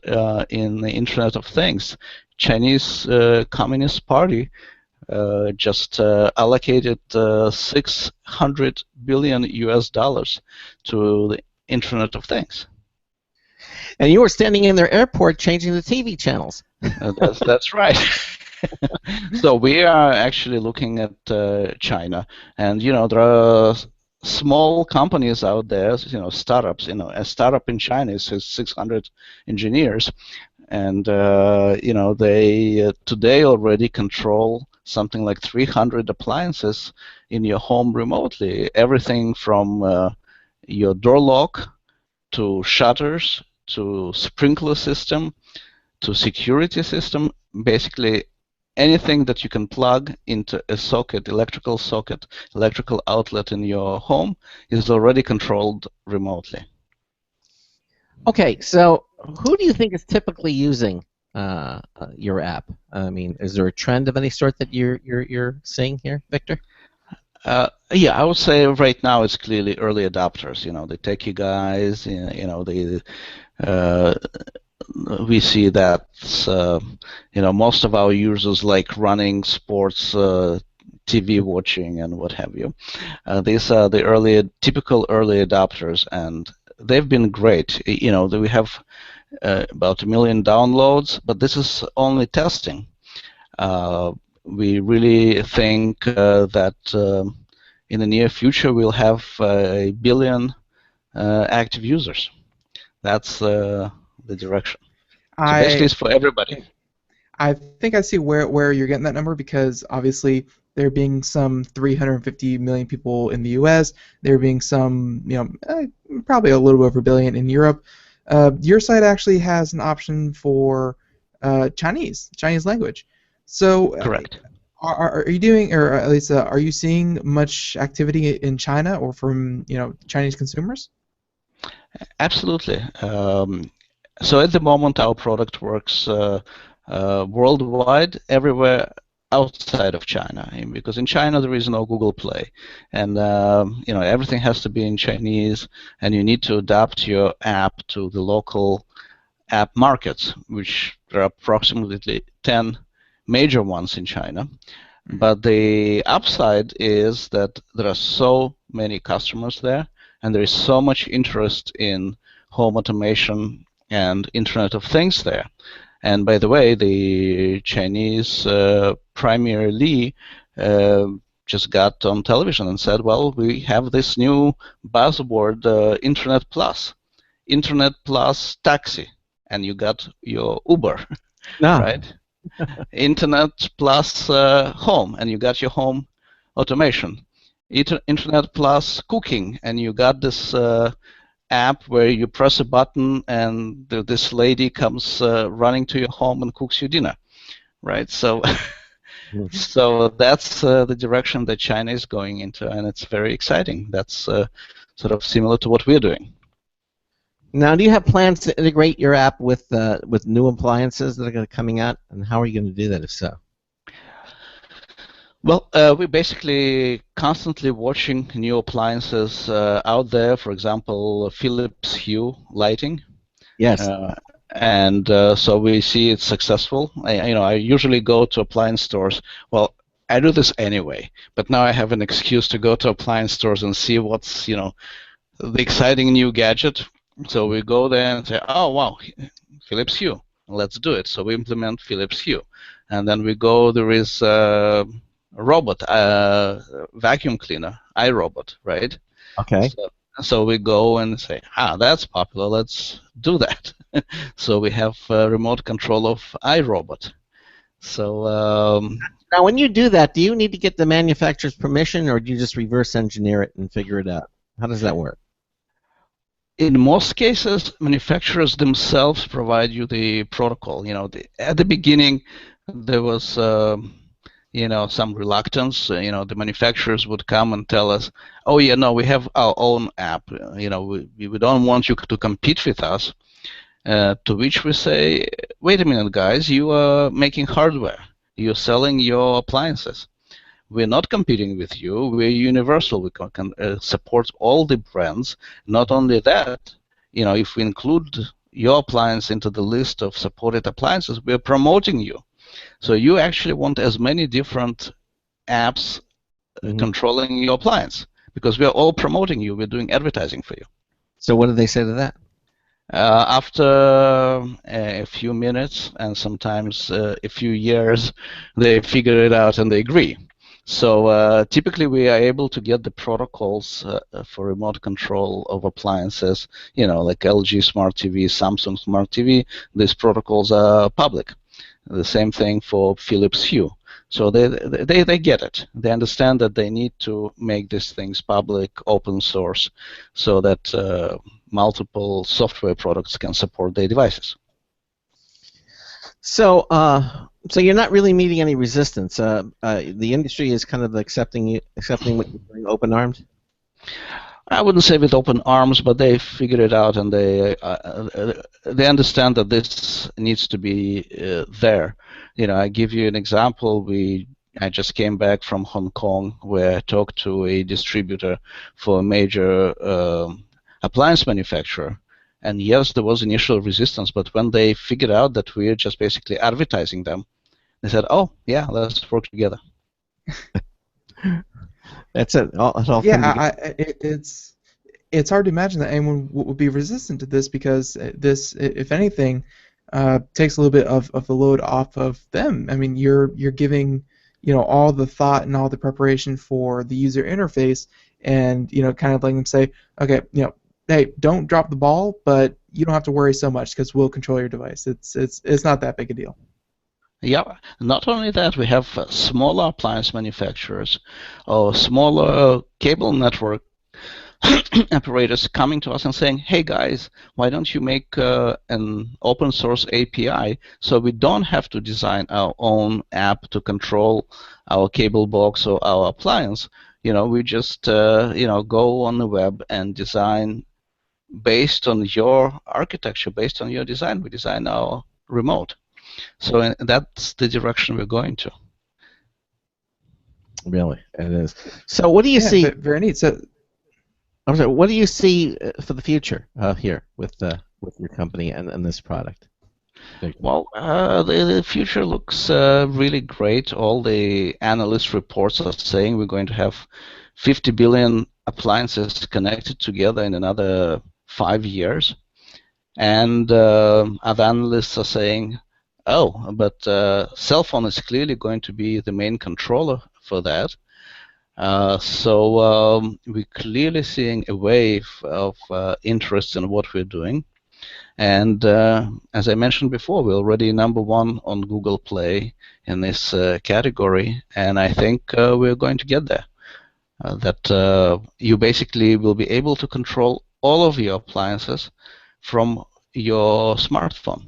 in the Internet of Things. Chinese Communist Party just allocated $600 billion to the Internet of Things. And you were standing in their airport changing the TV channels. That's right. So we are actually looking at China, and there are small companies out there, startups. A startup in China is 600 engineers, and they today already control something like 300 appliances in your home remotely. Everything from your door lock to shutters to sprinkler system to security system. Basically anything that you can plug into a socket, electrical outlet in your home is already controlled remotely. Okay, so who do you think is typically using your app? I mean, is there a trend of any sort that you're seeing here, Victor? Yeah, I would say right now it's clearly early adopters. The techie guys. we see that most of our users like running sports, TV watching, and what have you. These are the typical early adopters, and they've been great. We have about 1 million downloads, but this is only testing. We really think that in the near future we'll have 1 billion active users. That's the direction. So basically, it's for everybody. I think I see where you're getting that number, because obviously there being some 350 million people in the U.S., there being some, probably a little over a billion in Europe. Your site actually has an option for Chinese language. So Correct. Are you doing, or at least are you seeing much activity in China or from Chinese consumers? Absolutely. So at the moment, our product works worldwide, everywhere outside of China, because in China there is no Google Play, and everything has to be in Chinese, and you need to adapt your app to the local app markets, which there are approximately 10 major ones in China. But the upside is that there are so many customers there, and there is so much interest in home automation and Internet of Things there. And by the way, the Chinese Premier Li just got on television and said, well, we have this new buzzword, Internet Plus taxi, and you got your Uber, right? Internet Plus home, and you got your home automation. Internet Plus cooking, and you got this app where you press a button and this lady comes running to your home and cooks you dinner, right? So, so that's the direction that China is going into, and it's very exciting. That's sort of similar to what we're doing. Now, do you have plans to integrate your app with new appliances that are going to coming out, and how are you going to do that if so? Well, we're basically constantly watching new appliances out there. For example, Philips Hue lighting. Yes. And so we see it's successful. I usually go to appliance stores. Well, I do this anyway, but now I have an excuse to go to appliance stores and see what's the exciting new gadget. So we go there and say, oh wow, Philips Hue, let's do it. So we implement Philips Hue, and then we go. There is a robot, vacuum cleaner, iRobot, right? Okay. So we go and say, that's popular, let's do that. So we have remote control of iRobot. So now, when you do that, do you need to get the manufacturer's permission, or do you just reverse engineer it and figure it out? How does that work? In most cases, manufacturers themselves provide you the protocol. At the beginning, there was some reluctance. The manufacturers would come and tell us, "Oh yeah, no, we have our own app. We don't want you to compete with us." To which we say, "Wait a minute, guys, you are making hardware. You're selling your appliances. We're not competing with you. We're universal. We can support all the brands. Not only that, if we include your appliance into the list of supported appliances, we're promoting you. So you actually want as many different apps controlling your appliance, because we are all promoting you. We're doing advertising for you." So what do they say to that? After a few minutes and sometimes a few years, they figure it out and they agree. So typically we are able to get the protocols for remote control of appliances, like LG Smart TV, Samsung Smart TV. These protocols are public. The same thing for Philips Hue. So they get it. They understand that they need to make these things public, open source, so that multiple software products can support their devices. So, so you're not really meeting any resistance. The industry is kind of accepting what you're doing, open armed. I wouldn't say with open arms, but they figured it out, and they understand that this needs to be there. I give you an example. I just came back from Hong Kong, where I talked to a distributor for a major appliance manufacturer, And yes, there was initial resistance, but when they figured out that we're just basically advertising them, they said, "Oh, yeah, let's work together." That's it. It all came together. Yeah, it's hard to imagine that anyone would be resistant to this because this, if anything, takes a little bit of the load off of them. I mean, you're giving all the thought and all the preparation for the user interface, and kind of letting them say, okay, hey, don't drop the ball, but you don't have to worry so much because we'll control your device. It's not that big a deal. Yeah, not only that, we have smaller appliance manufacturers or smaller cable network operators coming to us and saying, "Hey guys, why don't you make an open source API so we don't have to design our own app to control our cable box or our appliance? We just go on the web and design based on your architecture, based on your design. We design our remote." So that's the direction we're going to. Really, it is. So what do you see? Very neat. So, I'm sorry. What do you see for the future here with your company and this product? Well, the future looks really great. All the analyst reports are saying we're going to have 50 billion appliances connected together in another 5 years. And other analysts are saying, oh, but cell phone is clearly going to be the main controller for that. So we're clearly seeing a wave of interest in what we're doing. And as I mentioned before, we're already #1 on Google Play in this category, and I think we're going to get there. That you basically will be able to control all of your appliances from your smartphone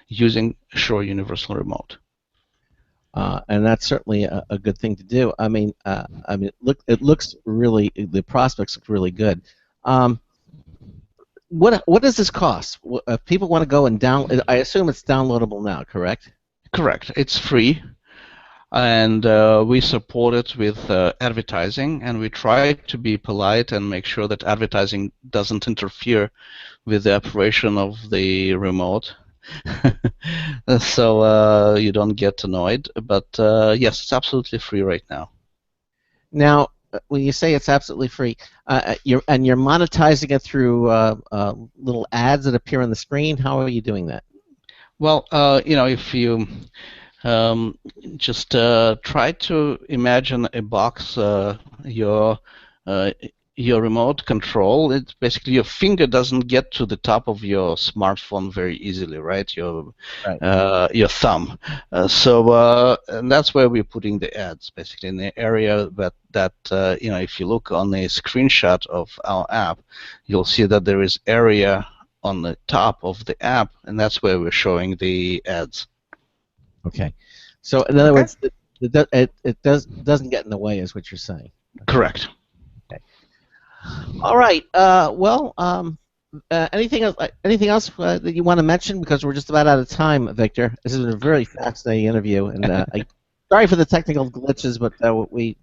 using Shure Universal Remote. And that's certainly a good thing to do. I mean, look, it looks really, the prospects look really good. What does this cost? If people want to go and download, I assume it's downloadable now, correct? Correct. It's free, and we support it with advertising, and we try to be polite and make sure that advertising doesn't interfere with the operation of the remote. So you don't get annoyed, but yes, it's absolutely free right now. Now, when you say it's absolutely free, you're monetizing it through little ads that appear on the screen. How are you doing that? Well, if you just try to imagine a box, your remote control, it's basically your finger doesn't get to the top of your smartphone very easily, right? Your thumb. And that's where we're putting the ads, basically in the area that if you look on a screenshot of our app, you'll see that there is area on the top of the app, and that's where we're showing the ads. Okay. So in other words, it doesn't get in the way, is what you're saying. Correct. Okay. All right. Anything else? Anything else that you want to mention? Because we're just about out of time, Victor. This is a very fascinating interview, and sorry for the technical glitches, but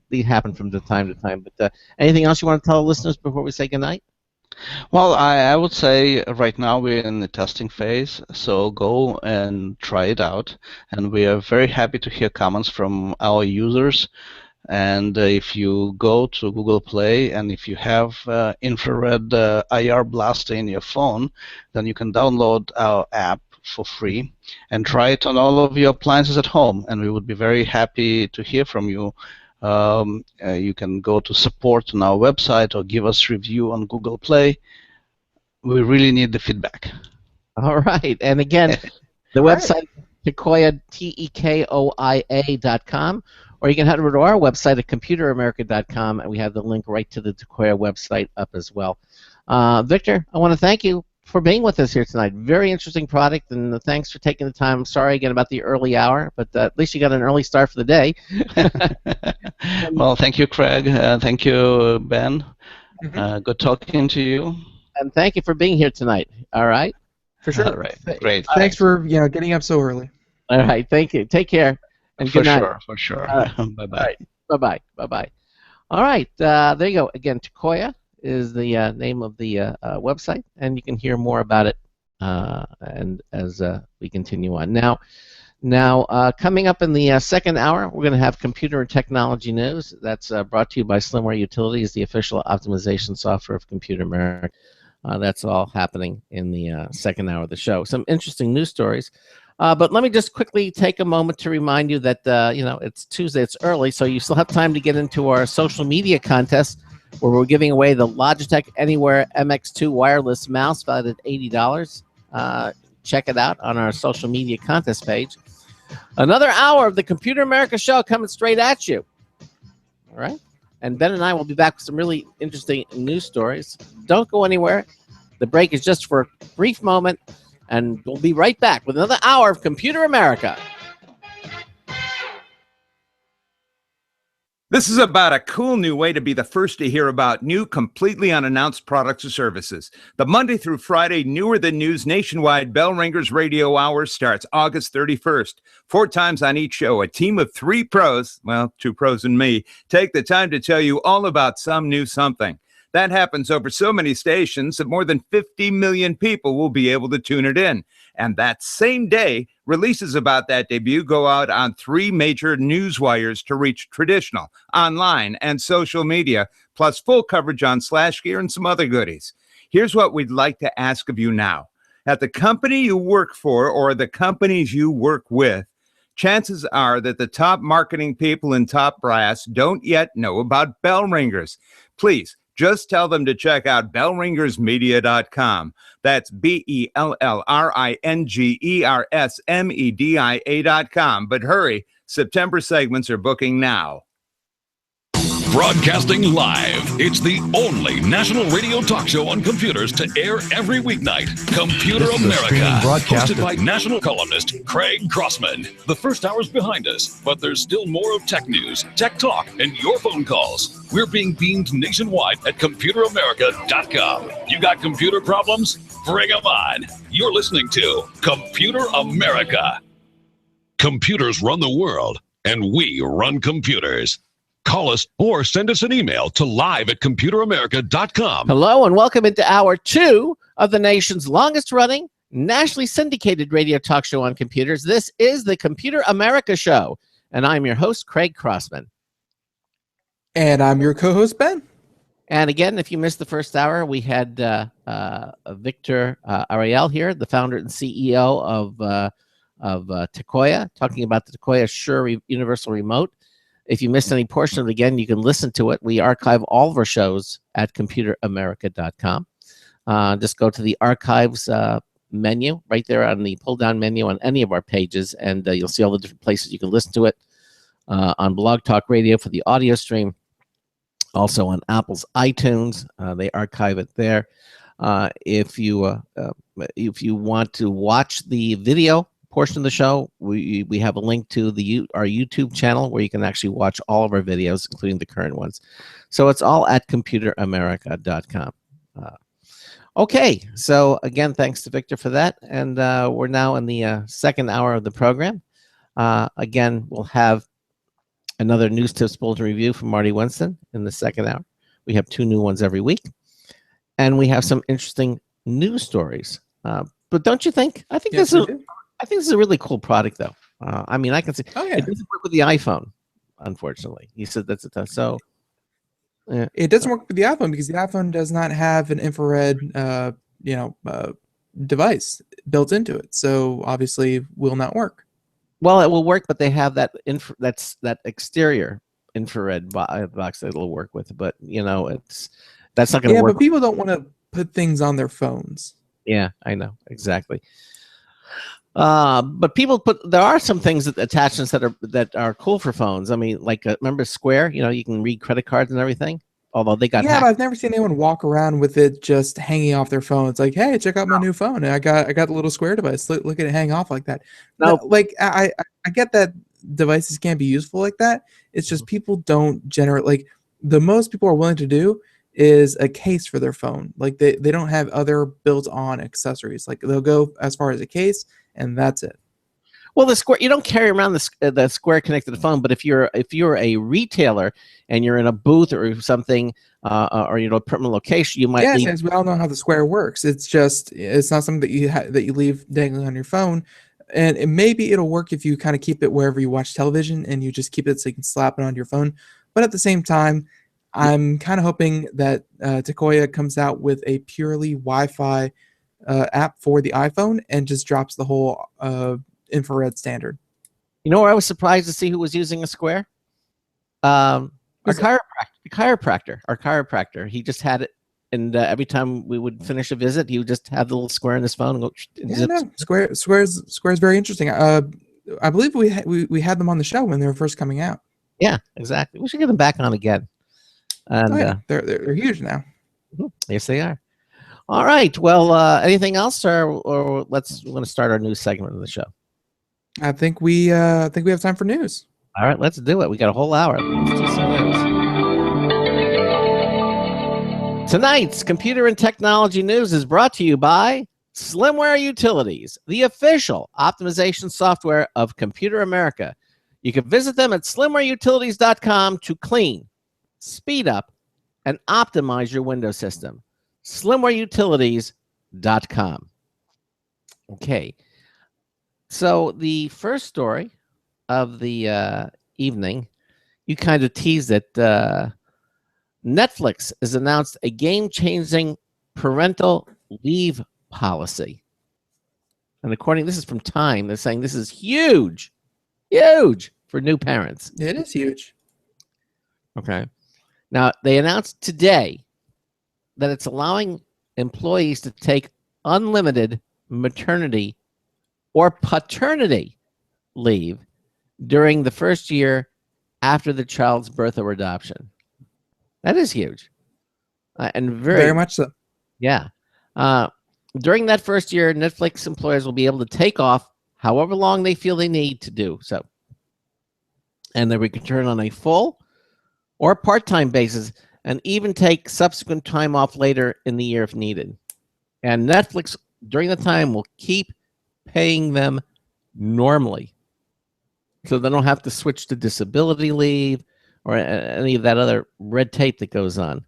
they happen from time to time. But anything else you want to tell the listeners before we say goodnight? Well, I would say right now we're in the testing phase, so go and try it out. And we are very happy to hear comments from our users. And if you go to Google Play and if you have infrared IR blaster in your phone, then you can download our app for free and try it on all of your appliances at home. And we would be very happy to hear from you. You can go to support on our website or give us review on Google Play. We really need the feedback. All right. And again, the website, Tekoia, Tekoia.com. Or you can head over to our website at computeramerica.com, and we have the link right to the Tekoia website up as well. Victor, I want to thank you for being with us here tonight. Very interesting product, and thanks for taking the time. I'm sorry again about the early hour, but at least you got an early start for the day. Well, thank you, Craig. Thank you, Ben. Good talking to you. And thank you for being here tonight. All right? For sure. All right. Great. Thanks for getting up so early. All right. Thank you. Take care. And good night. For sure. Bye-bye. Bye-bye. Bye-bye. All right. There you go. Again, Tekoia is the name of the website, and you can hear more about it and as we continue on. Now, coming up in the second hour, we're going to have computer and technology news. That's brought to you by Slimware Utilities, the official optimization software of Computer America. That's all happening in the second hour of the show. Some interesting news stories. But let me just quickly take a moment to remind you that, it's Tuesday, it's early, so you still have time to get into our social media contest where we're giving away the Logitech Anywhere MX2 wireless mouse valued at $80. Check it out on our social media contest page. Another hour of the Computer America show coming straight at you. All right? And Ben and I will be back with some really interesting news stories. Don't go anywhere. The break is just for a brief moment, and we'll be right back with another hour of Computer America. This is about a cool new way to be the first to hear about new, completely unannounced products or services. The Monday through Friday Newer Than News nationwide Bell Ringers Radio Hour starts August 31st. 4 times on each show, a team of 3 pros, well, 2 pros and me, take the time to tell you all about some new something. That happens over so many stations that more than 50 million people will be able to tune it in. And that same day, releases about that debut go out on 3 major news wires to reach traditional, online, and social media, plus full coverage on SlashGear and some other goodies. Here's what we'd like to ask of you now. At the company you work for or the companies you work with, chances are that the top marketing people in top brass don't yet know about Bell Ringers. Please, just tell them to check out bellringersmedia.com. That's BELLRINGERSMEDIA.com. But hurry, September segments are booking now. Broadcasting live. It's the only national radio talk show on computers to air every weeknight. Computer America. Hosted by national columnist Craig Crossman. The first hour's behind us, but there's still more of tech news, tech talk, and your phone calls. We're being beamed nationwide at ComputerAmerica.com. You got computer problems? Bring them on. You're listening to Computer America. Computers run the world, and we run computers. Call us or send us an email to live@computeramerica.com. Hello and welcome into hour 2 of the nation's longest running, nationally syndicated radio talk show on computers. This is the Computer America Show, and I'm your host, Craig Crossman. And I'm your co-host, Ben. And again, if you missed the first hour, we had Viktor Ariel here, the founder and CEO of Tekoia, talking about the Tekoia Sure Universal Remote. If you missed any portion of it, again, you can listen to it. We archive all of our shows at computeramerica.com. Just go to the archives menu right there on the pull-down menu on any of our pages, and you'll see all the different places you can listen to it. On Blog Talk Radio for the audio stream, also on Apple's iTunes. They archive it there. If you want to watch the video portion of the show, we have a link to our YouTube channel where you can actually watch all of our videos, including the current ones. So it's all at computeramerica.com. Okay, so again, thanks to Viktor for that, and we're now in the second hour of the program. Again, we'll have another news tips bulletin review from Marty Winston in the second hour. We have 2 new ones every week, and we have some interesting news stories. But don't you think? I think this is a really cool product, though. I mean, I can see it doesn't work with the iPhone, unfortunately. He said that's a tough. So it doesn't work with the iPhone because the iPhone does not have an infrared, device built into it. So obviously, will not work. Well, it will work, but they have that that exterior infrared box that it'll work with. But that's not going to work. Yeah, but people don't want to put things on their phones. Yeah, I know exactly. But there are some things attachments that are cool for phones. I mean, like remember Square? You can read credit cards and everything. Although they got hacked. But I've never seen anyone walk around with it just hanging off their phone. It's like, hey, check out my new phone. And I got the little Square device. Look at it hang off like that. No, like I get that devices can't be useful like that. It's just people don't generate, like, the most people are willing to do is a case for their phone. Like they don't have other built-on accessories. Like they'll go as far as a case, and that's it. Well, the square, you don't carry around the square connected to the phone, but if you're a retailer and you're in a booth or something, or a permanent location, you might Yes, leave. yes, we all know how the square works. It's not something that you leave dangling on your phone, and maybe it'll work if you kind of keep it wherever you watch television and you just keep it so you can slap it on your phone. But at the same time, I'm kind of hoping that Tekoia comes out with a purely Wi-Fi app for the iPhone and just drops the whole infrared standard. You know where I was surprised to see who was using a square? Our Who's that? chiropractor. He just had it, and every time we would finish a visit, he would just have the little square in his phone and go. Yeah, no, Square's very interesting. I believe we had them on the show when they were first coming out. Yeah, exactly. We should get them back on again. And Oh, yeah. They're huge now. Yes, they are. All right. Well, anything else, or we're going to start our news segment of the show. I think we have time for news. All right, let's do it. We got a whole hour. Let's do some news. Tonight's computer and technology news is brought to you by Slimware Utilities, the official optimization software of Computer America. You can visit them at slimwareutilities.com to clean, speed up, and optimize your Windows system. slimwareutilities.com. Okay. So the first story of the evening, you kind of teased it. Netflix has announced a game-changing parental leave policy. And this is from Time, they're saying this is huge for new parents. It is huge. Okay. Now, they announced today that it's allowing employees to take unlimited maternity or paternity leave during the first year after the child's birth or adoption. That is huge. And very much so. Yeah. During that first year, Netflix employers will be able to take off however long they feel they need to do so. And they will return on a full or part-time basis and even take subsequent time off later in the year if needed. And Netflix, during the time, will keep paying them normally. So they don't have to switch to disability leave or any of that other red tape that goes on.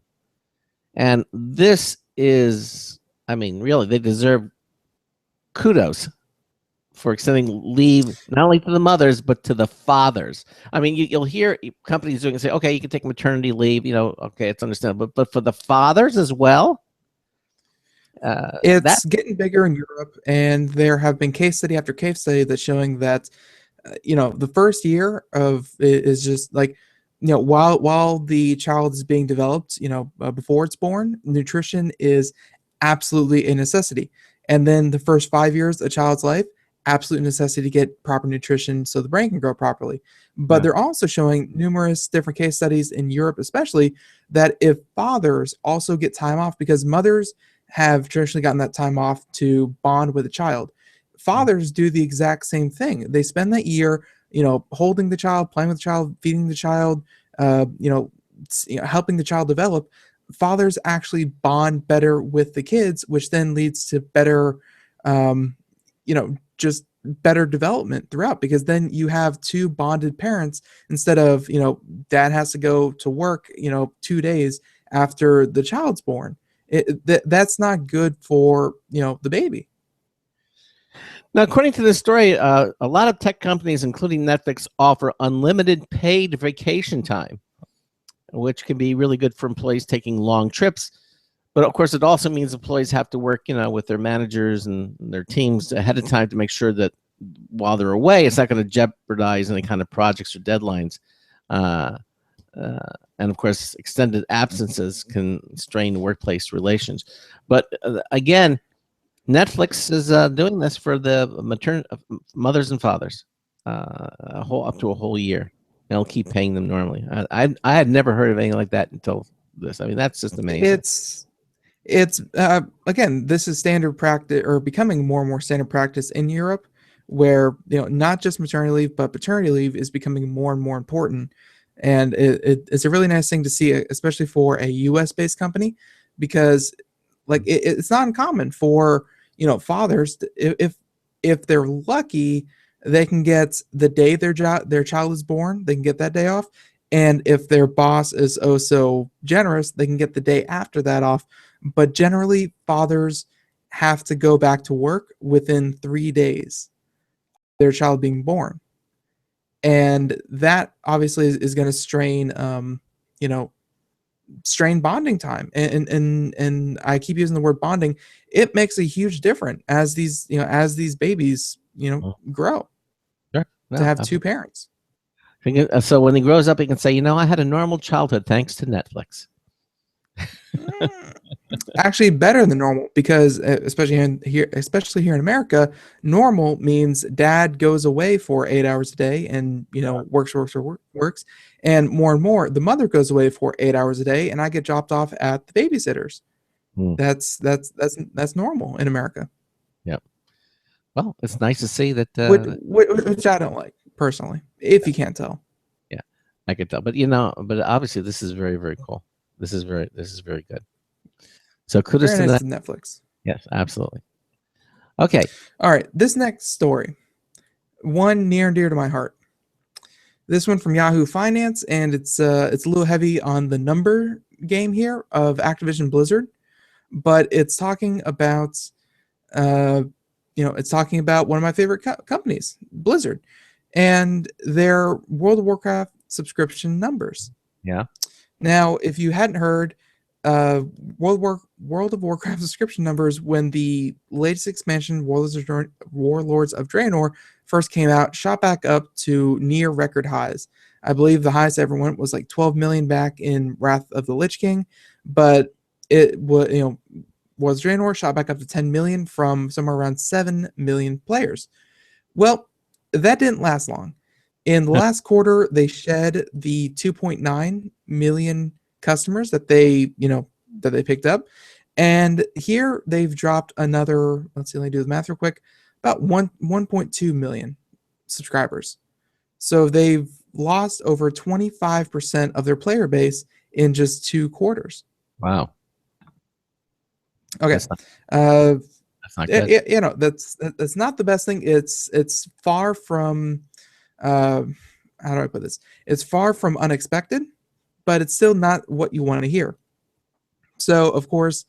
And this is, really, they deserve kudos for extending leave not only to the mothers but to the fathers. You'll hear companies doing and say, okay, you can take maternity leave, okay, it's understandable, but for the fathers as well. It's getting bigger in Europe, and there have been case study after case study that's showing that the first year of it is just like, while the child is being developed, before it's born, nutrition is absolutely a necessity. And then the first 5 years of a child's life, absolute necessity to get proper nutrition so the brain can grow properly. But they're also showing numerous different case studies in Europe, especially, that if fathers also get time off, because mothers have traditionally gotten that time off to bond with a child, fathers do the exact same thing. They spend that year, holding the child, playing with the child, feeding the child, helping the child develop. Fathers actually bond better with the kids, which then leads to better, just better development throughout, because then you have two bonded parents instead of, dad has to go to work, 2 days after the child's born. That's not good for, the baby. Now, according to this story, a lot of tech companies, including Netflix, offer unlimited paid vacation time, which can be really good for employees taking long trips. But of course, it also means employees have to work, with their managers and their teams ahead of time to make sure that while they're away, it's not going to jeopardize any kind of projects or deadlines. And of course, extended absences can strain workplace relations. But again, Netflix is doing this for the mothers and fathers, up to a whole year. And they'll keep paying them normally. I had never heard of anything like that until this. That's just amazing. It's again, this is standard practice, or becoming more and more standard practice in Europe, where not just maternity leave but paternity leave is becoming more and more important. And it's a really nice thing to see, especially for a US based company, because it's not uncommon for fathers to, if they're lucky, they can get the day their child is born, they can get that day off. And if their boss is oh so generous, they can get the day after that off. But generally, fathers have to go back to work within 3 days of their child being born. And that obviously is going to strain, you know, strain bonding time. And I keep using the word bonding. It makes a huge difference as these babies, grow Sure. to have two parents. So when he grows up, he can say, I had a normal childhood thanks to Netflix. Actually, better than normal, because especially here in America, normal means dad goes away for 8 hours a day and works, and more the mother goes away for 8 hours a day, and I get dropped off at the babysitters. That's normal in America. Yep. Well, it's nice to see that. Which I don't like personally, if you can't tell. Yeah, I could tell, but but obviously this is very, very cool. This is very good. So kudos Very to nice that. to Netflix. Yes, absolutely. Okay. All right, this next story, one near and dear to my heart. This one from Yahoo Finance, and it's a little heavy on the number game here of Activision Blizzard, but it's talking about it's talking about one of my favorite companies, Blizzard, and their World of Warcraft subscription numbers. Yeah. Now, if you hadn't heard, World of Warcraft subscription numbers, when the latest expansion, Warlords of Draenor, first came out, shot back up to near record highs. I believe the highest ever went was like 12 million back in Wrath of the Lich King, but it was Warlords of Draenor shot back up to 10 million from somewhere around 7 million players. Well, that didn't last long. In the last quarter, they shed the 2.9 million customers that they picked up, and here they've dropped another. Let's see, let me do the math real quick. About 1.2 million subscribers. So they've lost over 25% of their player base in just 2 quarters. Wow. Okay. That's not good. That's not the best thing. It's far from how do I put this? It's far from unexpected, but it's still not what you want to hear. So, of course,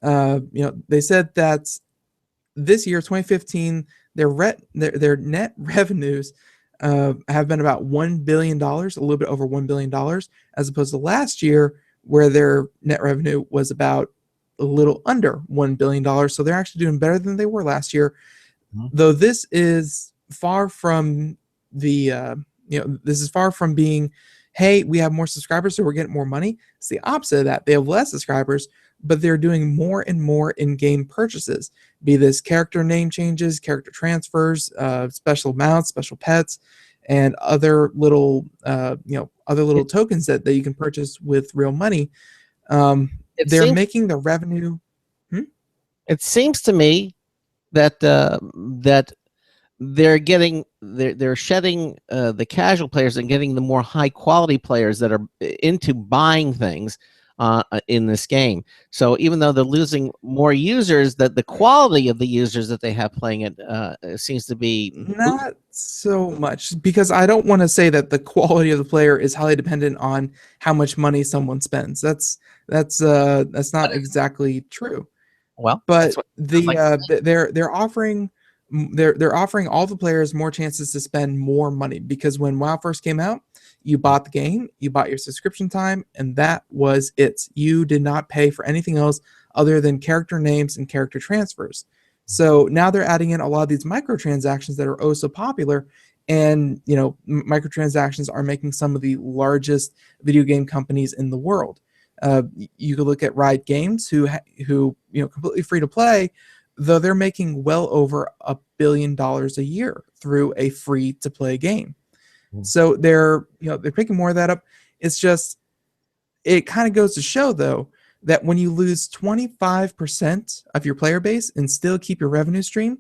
they said that this year, 2015, their net revenues have been about $1 billion, a little bit over $1 billion, as opposed to last year, where their net revenue was about a little under $1 billion. So they're actually doing better than they were last year. Though this is far from this is far from being, hey, we have more subscribers, so we're getting more money. It's the opposite of that. They have less subscribers, but they're doing more and more in-game purchases, be this character name changes, character transfers, special mounts, special pets, and other little tokens that you can purchase with real money. They're making the revenue. It seems to me that they're shedding the casual players and getting the more high quality players that are into buying things in this game. So even though they're losing more users, that the quality of the users that they have playing it seems to be not so much, because I don't want to say that the quality of the player is highly dependent on how much money someone spends. That's not exactly true. Well, but they're offering all the players more chances to spend more money, because when WoW first came out, you bought the game, you bought your subscription time, and that was it. You did not pay for anything else other than character names and character transfers. So now they're adding in a lot of these microtransactions that are oh so popular, and microtransactions are making some of the largest video game companies in the world. You could look at Riot Games, who completely free to play, though they're making well over $1 billion a year through a free to play game. So they're picking more of that up. It's just, it kind of goes to show, though, that when you lose 25% of your player base and still keep your revenue stream,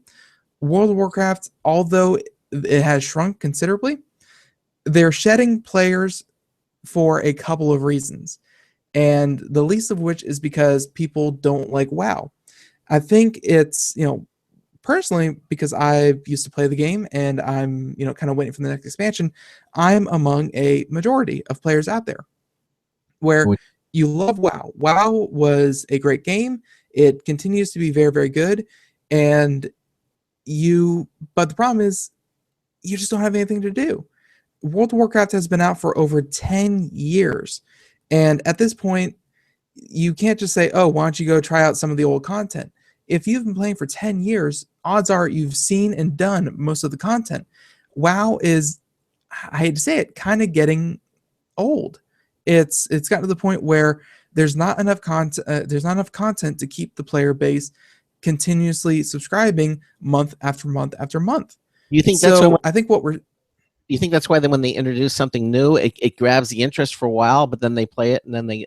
World of Warcraft, although it has shrunk considerably, they're shedding players for a couple of reasons. And the least of which is because people don't like WoW. I think it's, personally, because I used to play the game and I'm, kind of waiting for the next expansion, I'm among a majority of players out there where Would- you love WoW. WoW was a great game. It continues to be very, very good. And but the problem is you just don't have anything to do. World of Warcraft has been out for over 10 years. And at this point, you can't just say, oh, why don't you go try out some of the old content? If you've been playing for 10 years, odds are you've seen and done most of the content. WoW is, I hate to say it, kind of getting old. It's gotten to the point where there's not enough content. There's not enough content to keep the player base continuously subscribing month after month after month. You think So I think what we're you think that's why then when they introduce something new, it grabs the interest for a while, but then they play it and then they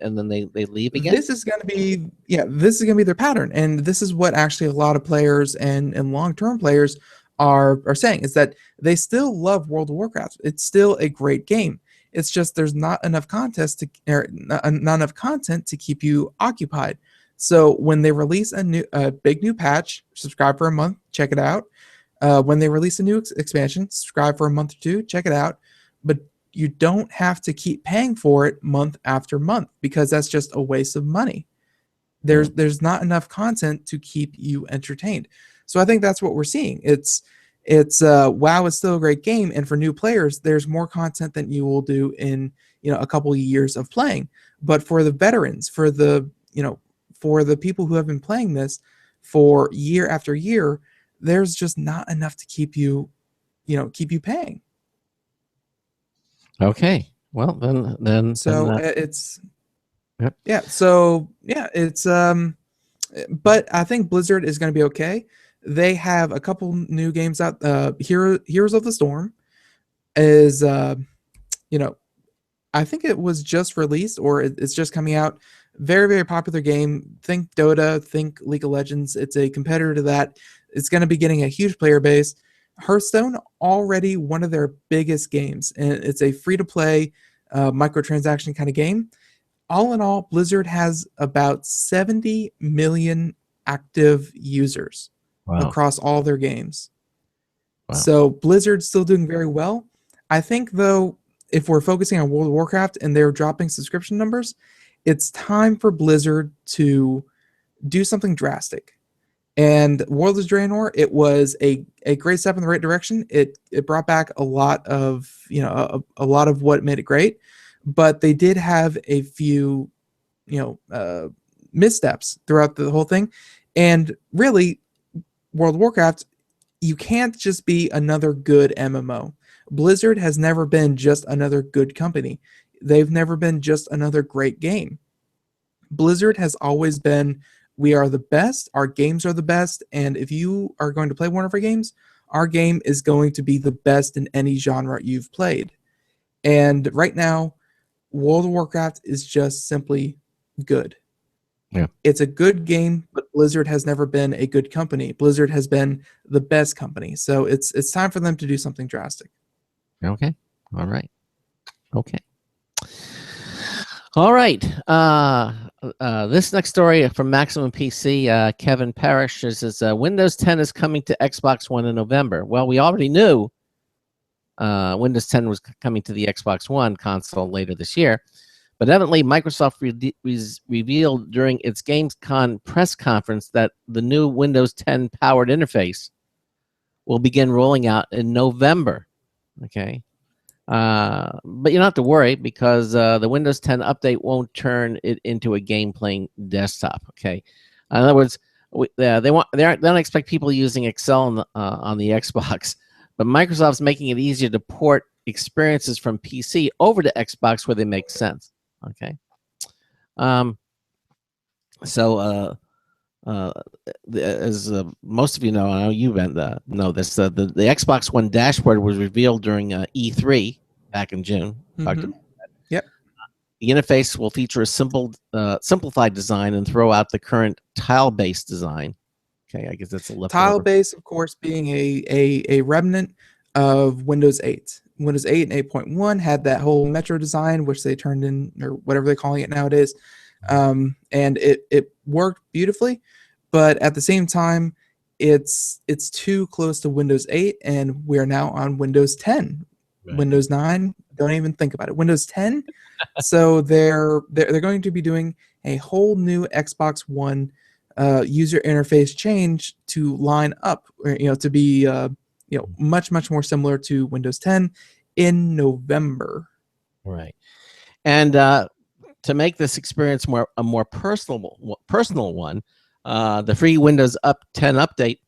leave again? This is going to be their pattern, and this is what actually a lot of players and long-term players are saying, is that they still love World of Warcraft. It's still a great game. It's just there's not enough not enough content to keep you occupied. So when they release a big new patch, subscribe for a month, check it out. When they release a new expansion, subscribe for a month or two, check it out. But you don't have to keep paying for it month after month, because that's just a waste of money. There's not enough content to keep you entertained. So I think that's what we're seeing. It's WoW is still a great game, and for new players, there's more content than you will do in a couple of years of playing. But for the veterans, for the people who have been playing this for year after year, there's just not enough to keep you paying. Okay. Well, then It's Yep. yeah. So yeah, it's but I think Blizzard is going to be okay. They have a couple new games out. Heroes of the Storm is I think it was just released, or it's just coming out. Very, very popular game. Think Dota, think League of Legends. It's a competitor to that. It's going to be getting a huge player base. Hearthstone, already one of their biggest games, and it's a free-to-play microtransaction kind of game. All in all, Blizzard has about 70 million active users across all their games. Wow. So Blizzard's still doing very well. I think, though, if we're focusing on World of Warcraft and they're dropping subscription numbers, it's time for Blizzard to do something drastic. And World of Draenor, it was a great step in the right direction. It brought back a lot of a lot of what made it great, but they did have a few missteps throughout the whole thing. And really, World of Warcraft, you can't just be another good MMO. Blizzard has never been just another good company. They've never been just another great game. Blizzard has always been, we are the best, our games are the best, and if you are going to play one of our games, our game is going to be the best in any genre you've played. And right now, World of Warcraft is just simply good. Yeah. It's a good game, but Blizzard has never been a good company. Blizzard has been the best company. So it's time for them to do something drastic. Okay. All right. Okay. All right. This next story from Maximum PC, Kevin Parrish says Windows 10 is coming to Xbox One in November. Well, we already knew Windows 10 was coming to the Xbox One console later this year, but evidently Microsoft revealed during its Gamescom press conference that the new Windows 10 powered interface will begin rolling out in November. Okay. But you don't have to worry, because the Windows 10 update won't turn it into a game-playing desktop. Okay, in other words, they don't expect people using Excel on the Xbox, but Microsoft's making it easier to port experiences from PC over to Xbox where they make sense. Okay, as most of you know, I know you know this. The Xbox One dashboard was revealed during E3 back in June. Mm-hmm. Yep. The interface will feature a simplified design and throw out the current tile-based design. Okay, I guess that's a leftover. Tile-based, of course, being a remnant of Windows 8. Windows 8 and 8.1 had that whole Metro design, which they turned in, or whatever they're calling it nowadays. And it worked beautifully, but at the same time, it's too close to Windows 8, and we're now on Windows 10. Right. Windows 9, don't even think about it. Windows 10. So they're going to be doing a whole new Xbox One user interface change to line up, or, to be much more similar to Windows 10 in November. Right. And to make this experience a more personal one, the free Windows 10 update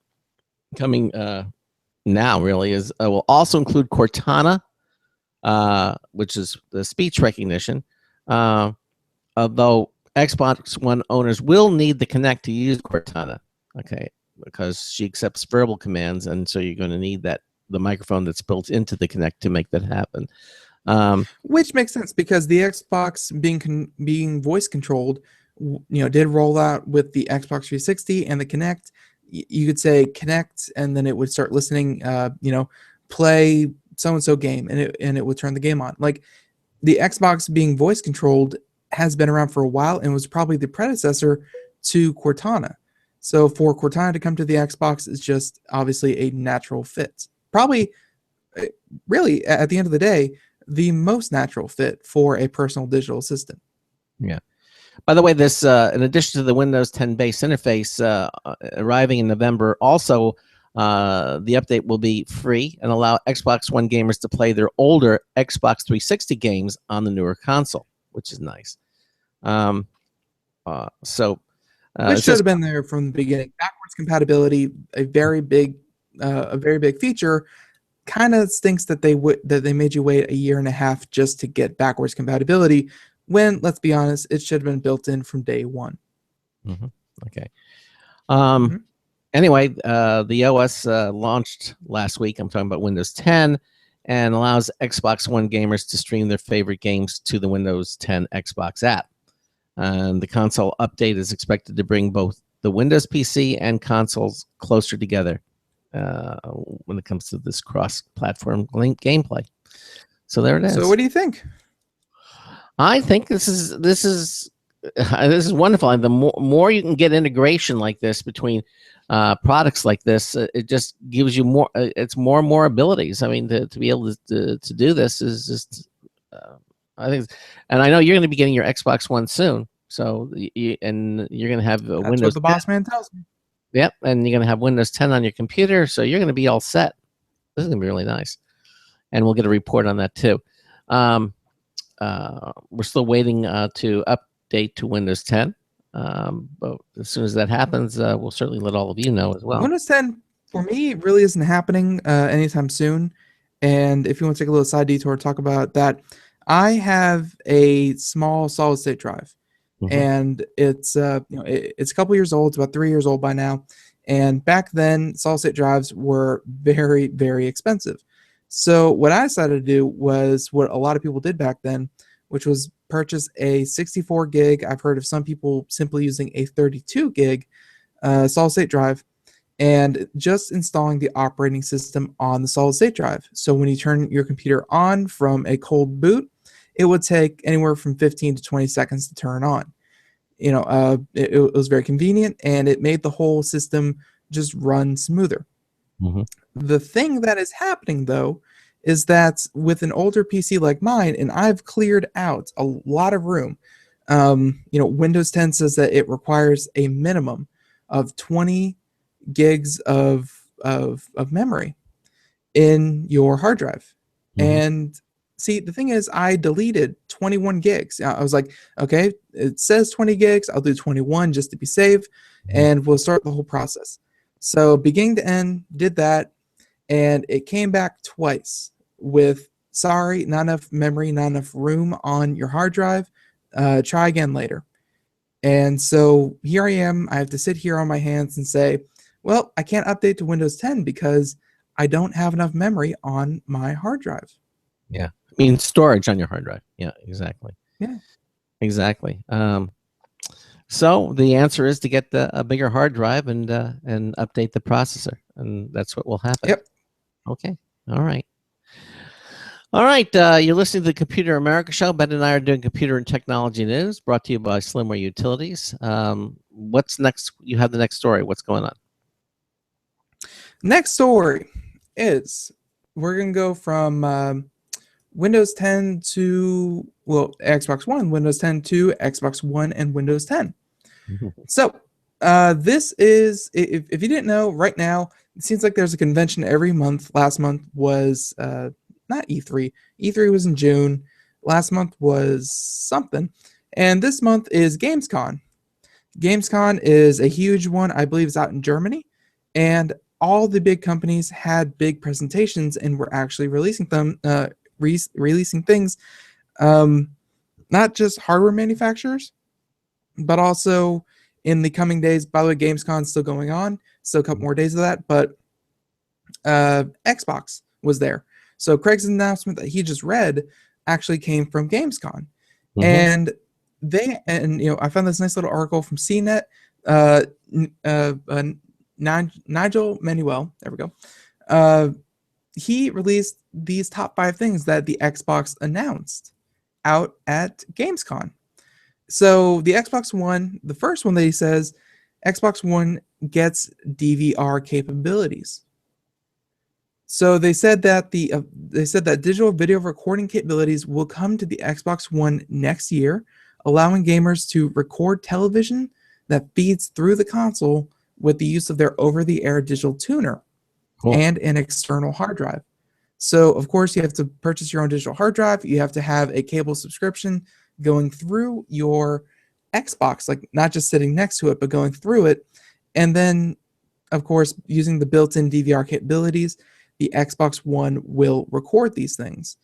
coming now really will also include Cortana, which is the speech recognition. Although Xbox One owners will need the Kinect to use Cortana, okay, because she accepts verbal commands, and so you're going to need the microphone that's built into the Kinect to make that happen. Which makes sense because the Xbox being voice controlled, did roll out with the Xbox 360 and the Kinect. You could say Kinect, and then it would start listening. Play so and so game, and it would turn the game on. Like the Xbox being voice controlled has been around for a while and was probably the predecessor to Cortana. So for Cortana to come to the Xbox is just obviously a natural fit. Probably, really, at the end of the day, the most natural fit for a personal digital assistant. Yeah. By the way, this, in addition to the Windows 10 base interface arriving in November, also the update will be free and allow Xbox One gamers to play their older Xbox 360 games on the newer console, which is nice. Which should have been there from the beginning. Backwards compatibility, a very big feature. Kind of stinks that they made you wait a year and a half just to get backwards compatibility. When, let's be honest, it should have been built in from day one. Mm-hmm. Okay. Anyway, the OS launched last week. I'm talking about Windows 10, and allows Xbox One gamers to stream their favorite games to the Windows 10 Xbox app. And the console update is expected to bring both the Windows PC and consoles closer together when it comes to this cross-platform gameplay. So there it is. So what do you think? I think this is wonderful. And the more you can get integration like this between products like this, it just gives you more. It's more and more abilities. I mean, to be able to do this is just. I think, and I know you're going to be getting your Xbox One soon. So you're going to have That's Windows. What the boss man tells me. Yep, and you're going to have Windows 10 on your computer, so you're going to be all set. This is going to be really nice, and we'll get a report on that too. We're still waiting to update to Windows 10, but as soon as that happens, we'll certainly let all of you know as well. Windows 10 for me really isn't happening anytime soon. And if you want to take a little side detour, talk about that. I have a small solid state drive, and it's it's a couple years old. It's about 3 years old by now. And back then, solid state drives were very, very expensive. So what I decided to do was what a lot of people did back then, which was purchase a 64 gig. I've heard of some people simply using a 32 gig solid state drive, and just installing the operating system on the solid state drive. So when you turn your computer on from a cold boot, it would take anywhere from 15 to 20 seconds to turn on. It was very convenient, and it made the whole system just run smoother. The thing that is happening, though, is that with an older PC like mine, and I've cleared out a lot of room, Windows 10 says that it requires a minimum of 20 gigs of memory in your hard drive. And see, the thing is, I deleted 21 gigs. I was like, okay, it says 20 gigs. I'll do 21 just to be safe, and we'll start the whole process. So beginning to end, did that, and it came back twice with, sorry, not enough memory, not enough room on your hard drive. Try again later. And so here I am. I have to sit here on my hands and say, well, I can't update to Windows 10 because I don't have enough memory on my hard drive. Yeah. I mean, storage on your hard drive. Yeah, exactly. Yeah. Exactly. So the answer is to get a bigger hard drive and update the processor, and that's what will happen. Yep. Okay. All right. All right. You're listening to the Computer America Show. Ben and I are doing computer and technology news, brought to you by Slimware Utilities. What's next? You have the next story. What's going on? Next story is we're going to go from Windows 10 to, well, Xbox One, Windows 10 to Xbox One and Windows 10. So this is, if you didn't know, right now, it seems like there's a convention every month. Last month was not E3. E3 was in June. Last month was something. And this month is Gamescom. Gamescom is a huge one. I believe it's out in Germany. And all the big companies had big presentations and were actually releasing them, releasing things, not just hardware manufacturers, but also in the coming days. By the way, Gamescom's still going on, still a couple more days of that, but Xbox was there. So Craig's announcement that he just read actually came from Gamescom. And I found this nice little article from CNET. Nigel Manuel, there we go. He released these top 5 things that the Xbox announced out at Gamescom. So the Xbox One, the first one that he says, Xbox One gets DVR capabilities. So they said that digital video recording capabilities will come to the Xbox One next year, allowing gamers to record television that feeds through the console with the use of their over-the-air digital tuner and an external hard drive. So, of course, you have to purchase your own digital hard drive. You have to have a cable subscription going through your Xbox, like not just sitting next to it, but going through it. And then, of course, using the built-in DVR capabilities, the Xbox One will record these things.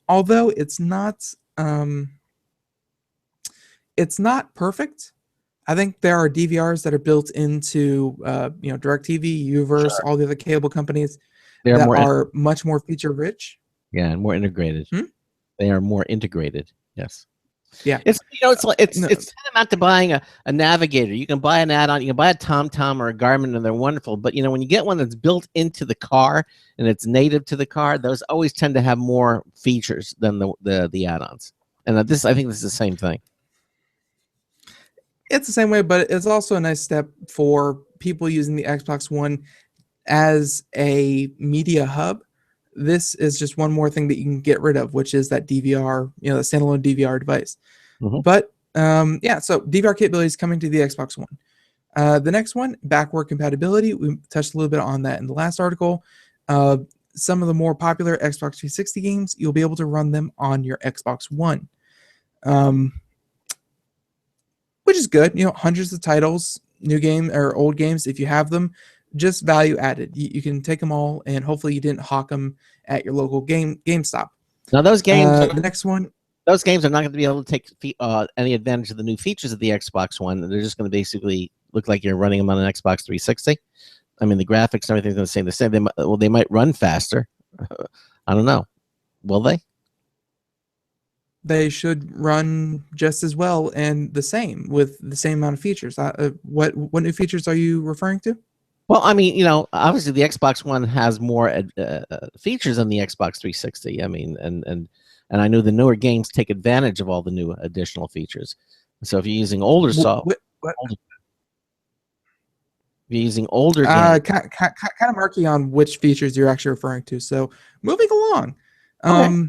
Although it's not perfect. I think there are DVRs that are built into DirecTV, Uverse, all the other cable companies that are much more feature rich. Yeah, and more integrated. They are more integrated. Yes. Yeah. It's tantamount to buying a navigator. You can buy an add-on, you can buy a TomTom or a Garmin, and they're wonderful. But when you get one that's built into the car and it's native to the car, those always tend to have more features than the add-ons. And I think this is the same thing. It's the same way, but it's also a nice step for people using the Xbox One as a media hub. This is just one more thing that you can get rid of, which is that DVR, the standalone DVR device. But so DVR capabilities coming to the Xbox One. The next one, backward compatibility. We touched a little bit on that in the last article. Some of the more popular Xbox 360 games, you'll be able to run them on your Xbox One. Which is good. Hundreds of titles, new game or old games, if you have them, just value added. You can take them all, and hopefully you didn't hawk them at your local GameStop. Now those games, the next one, those games are not going to be able to take any advantage of the new features of the Xbox One. They're just going to basically look like you're running them on an Xbox 360. I mean, the graphics and everything's going to stay the same. They might run faster. I don't know. Will they? They should run just as well and the same with the same amount of features. What new features are you referring to? Well, I mean, obviously the Xbox One has more features than the Xbox 360. I mean, and I know the newer games take advantage of all the new additional features. So if you're using older software, if you're using older games, kind of murky on which features you're actually referring to. So moving along, okay.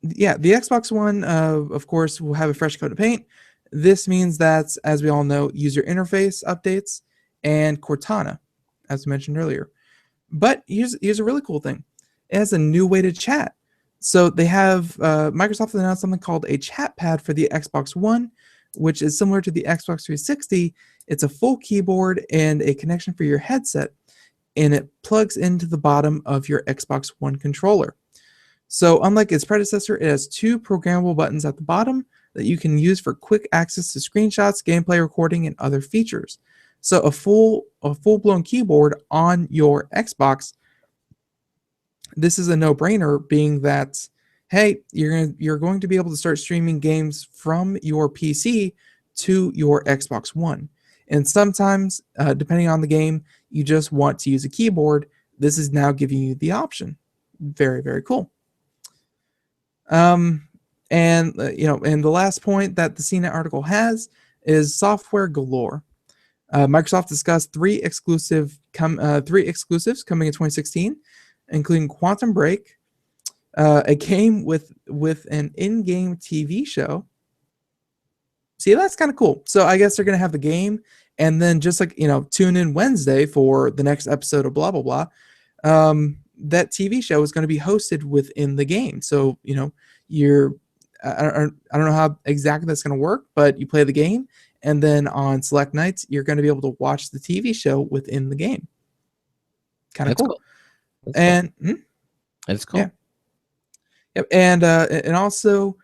The Xbox One, of course, will have a fresh coat of paint. This means that, as we all know, user interface updates and Cortana, as mentioned earlier. But here's a really cool thing. It has a new way to chat. So they have Microsoft announced something called a chat pad for the Xbox One, which is similar to the Xbox 360. It's a full keyboard and a connection for your headset, and it plugs into the bottom of your Xbox One controller. So unlike its predecessor, it has 2 programmable buttons at the bottom that you can use for quick access to screenshots, gameplay recording, and other features. So a full-blown keyboard on your Xbox. This is a no-brainer, being that, hey, you're going to be able to start streaming games from your PC to your Xbox One. And sometimes, depending on the game, you just want to use a keyboard. This is now giving you the option. Very, very cool. And the last point that the CNET article has is software galore. Microsoft discussed three exclusives coming in 2016, including Quantum Break, a game with an in-game TV show. See, that's kind of cool. So I guess they're going to have the game, and then just like, tune in Wednesday for the next episode of blah, blah, blah. That TV show is going to be hosted within the game. So, I don't know how exactly that's going to work, but you play the game, and then on select nights, you're going to be able to watch the TV show within the game. Kind of cool. And That's cool. Yeah. Yep. And also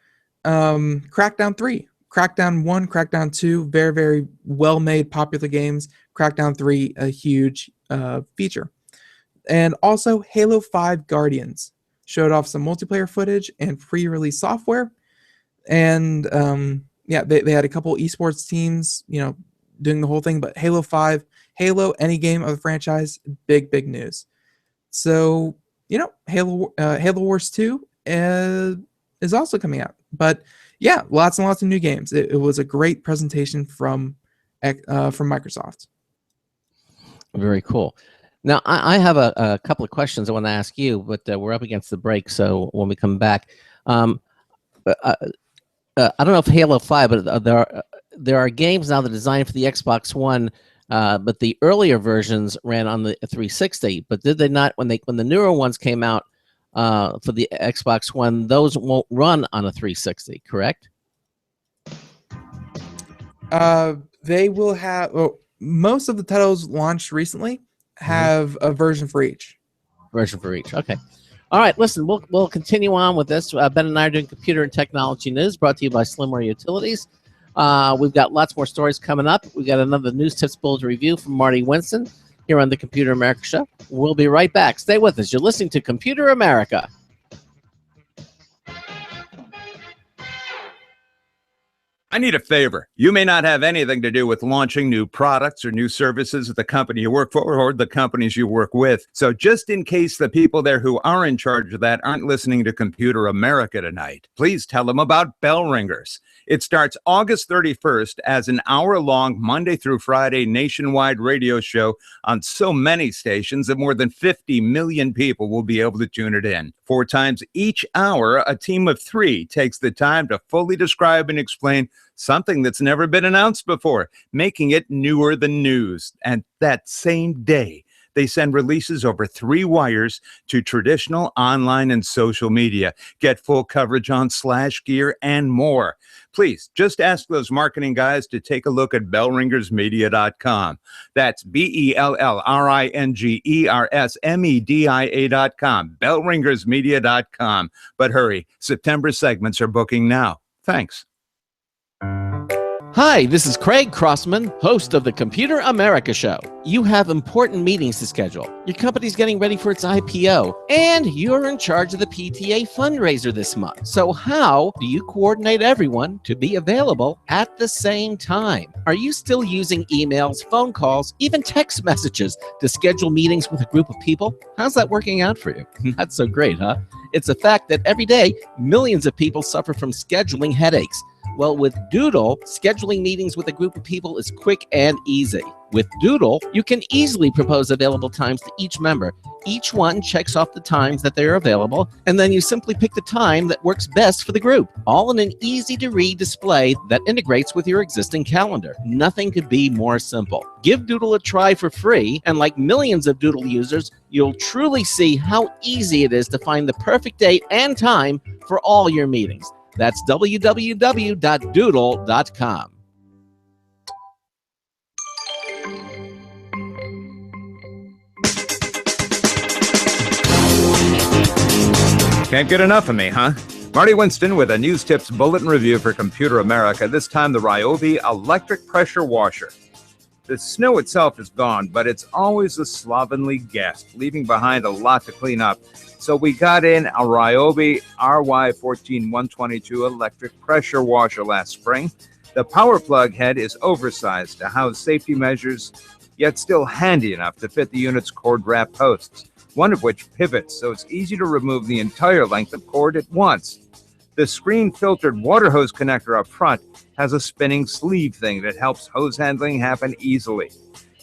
Crackdown 3. Crackdown 1, Crackdown 2, very, very well-made, popular games. Crackdown 3, a huge feature. And also Halo 5 Guardians showed off some multiplayer footage and pre-release software. And they had a couple esports teams, doing the whole thing. But Halo 5, Halo, any game of the franchise, big, big news. So, Halo Wars 2 is also coming out. But yeah, lots and lots of new games. It was a great presentation from Microsoft. Very cool. Now, I have a couple of questions I want to ask you, but we're up against the break, so when we come back, I don't know if Halo 5, but there are games now that are designed for the Xbox One, but the earlier versions ran on the 360. But did they not, when the newer ones came out for the Xbox One, those won't run on a 360, correct? They will have most of the titles launched recently have a version for each. Okay. All right, listen, we'll continue on with this. Ben and I are doing computer and technology news, brought to you by Slimware Utilities. We've got lots more stories coming up. We got another news tips bulletin review from Marty Winston here on the Computer America Show. We'll be right back. Stay with us. You're listening to Computer America. I need a favor. You may not have anything to do with launching new products or new services at the company you work for or the companies you work with. So just in case the people there who are in charge of that aren't listening to Computer America tonight, please tell them about Bell Ringers. It starts August 31st as an hour-long Monday through Friday nationwide radio show on so many stations that more than 50 million people will be able to tune it in. 4 times each hour, a team of 3 takes the time to fully describe and explain something that's never been announced before, making it newer than news. And that same day, they send releases over 3 wires to traditional online and social media. Get full coverage on Slash Gear and more. Please, just ask those marketing guys to take a look at bellringersmedia.com. That's BELLRINGERSMEDIA.com, bellringersmedia.com. But hurry, September segments are booking now. Thanks. Hi, this is Craig Crossman, host of the Computer America Show. You have important meetings to schedule. Your company's getting ready for its IPO, and you're in charge of the PTA fundraiser this month. So how do you coordinate everyone to be available at the same time? Are you still using emails, phone calls, even text messages to schedule meetings with a group of people? How's that working out for you? Not so great, huh? It's a fact that every day, millions of people suffer from scheduling headaches. Well, with Doodle, scheduling meetings with a group of people is quick and easy. With Doodle, you can easily propose available times to each member. Each one checks off the times that they are available, and then you simply pick the time that works best for the group, all in an easy-to-read display that integrates with your existing calendar. Nothing could be more simple. Give Doodle a try for free, and like millions of Doodle users, you'll truly see how easy it is to find the perfect date and time for all your meetings. That's www.doodle.com. Can't get enough of me, huh? Marty Winston with a News Tips Bulletin Review for Computer America, this time the Ryobi electric pressure washer. The snow itself is gone, but it's always a slovenly guest, leaving behind a lot to clean up. So we got in a Ryobi RY14122 electric pressure washer last spring. The power plug head is oversized to house safety measures, yet still handy enough to fit the unit's cord wrap posts, one of which pivots so it's easy to remove the entire length of cord at once. The screen-filtered water hose connector up front has a spinning sleeve thing that helps hose handling happen easily.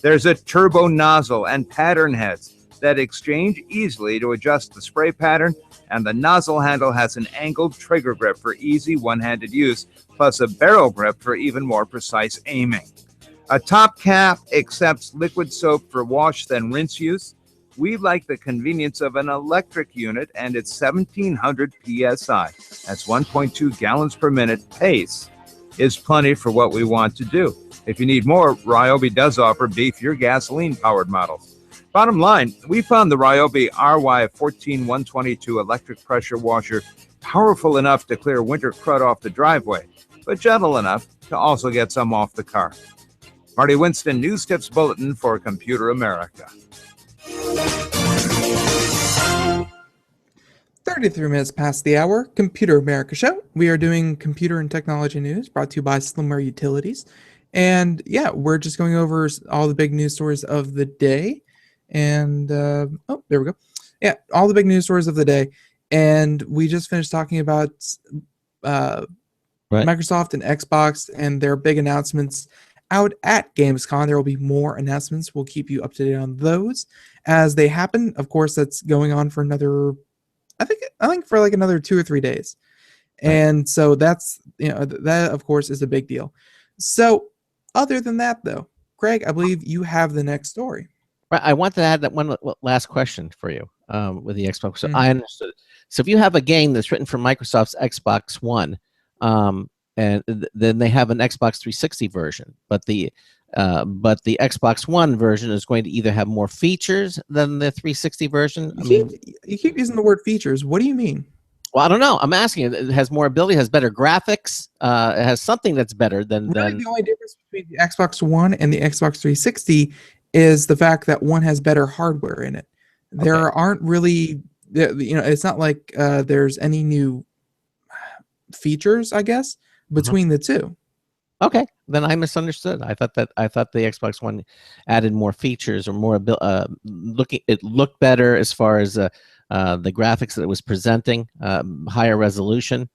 There's a turbo nozzle and pattern heads that exchange easily to adjust the spray pattern, and the nozzle handle has an angled trigger grip for easy one-handed use, plus a barrel grip for even more precise aiming. A top cap accepts liquid soap for wash then rinse use. We like the convenience of an electric unit, and its 1700 psi, that's 1.2 gallons per minute pace, is plenty for what we want to do. If you need more, Ryobi does offer beefier gasoline-powered models. Bottom line, we found the Ryobi RY14122 electric pressure washer powerful enough to clear winter crud off the driveway, but gentle enough to also get some off the car. Marty Winston, News Tips Bulletin for Computer America. 33 minutes past the hour, Computer America Show. We are doing computer and technology news brought to you by Slimmer Utilities. And yeah, we're just going over all the big news stories of the day. And, oh, there we go. Yeah, all the big news stories of the day. And we just finished talking about Microsoft and Xbox and their big announcements out at Gamescom. There will be more announcements. We'll keep you up to date on those as they happen. Of course, that's going on for another, I think for like another 2 or 3 days. And so that's, that of course is a big deal. So other than that though, Craig, I believe you have the next story. Right. I want to add that one last question for you with the Xbox. So I understood. So if you have a game that's written for Microsoft's Xbox One, and then they have an Xbox 360 version, but the Xbox One version is going to either have more features than the 360 version. You keep using the word features. What do you mean? Well, I don't know. I'm asking. It has more ability, has better graphics, it has something that's better than. Really, the only difference between the Xbox One and the Xbox 360 is the fact that one has better hardware in it. There aren't really, it's not like there's any new features, I guess, between the two. Okay, then I misunderstood. I thought the Xbox One added more features or more it looked better as far as the graphics that it was presenting, higher resolution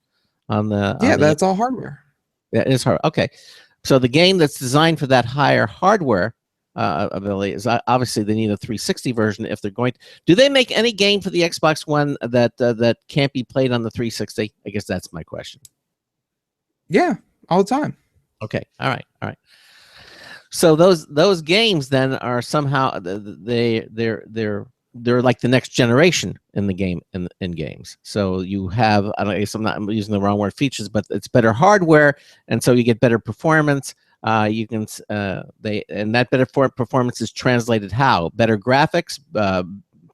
on the. That's all hardware. Yeah, it is hard. Okay, so the game that's designed for that higher hardware ability is obviously they need a 360 version if they're going to. Do they make any game for the Xbox One that can't be played on the 360? I guess that's my question. Yeah, all the time. Okay, all right. So those games then are somehow they're like the next generation in the game in games. So you have, I guess I'm not using the wrong word, features, but it's better hardware, and so you get better performance. You can and that better performance is translated how? Better graphics,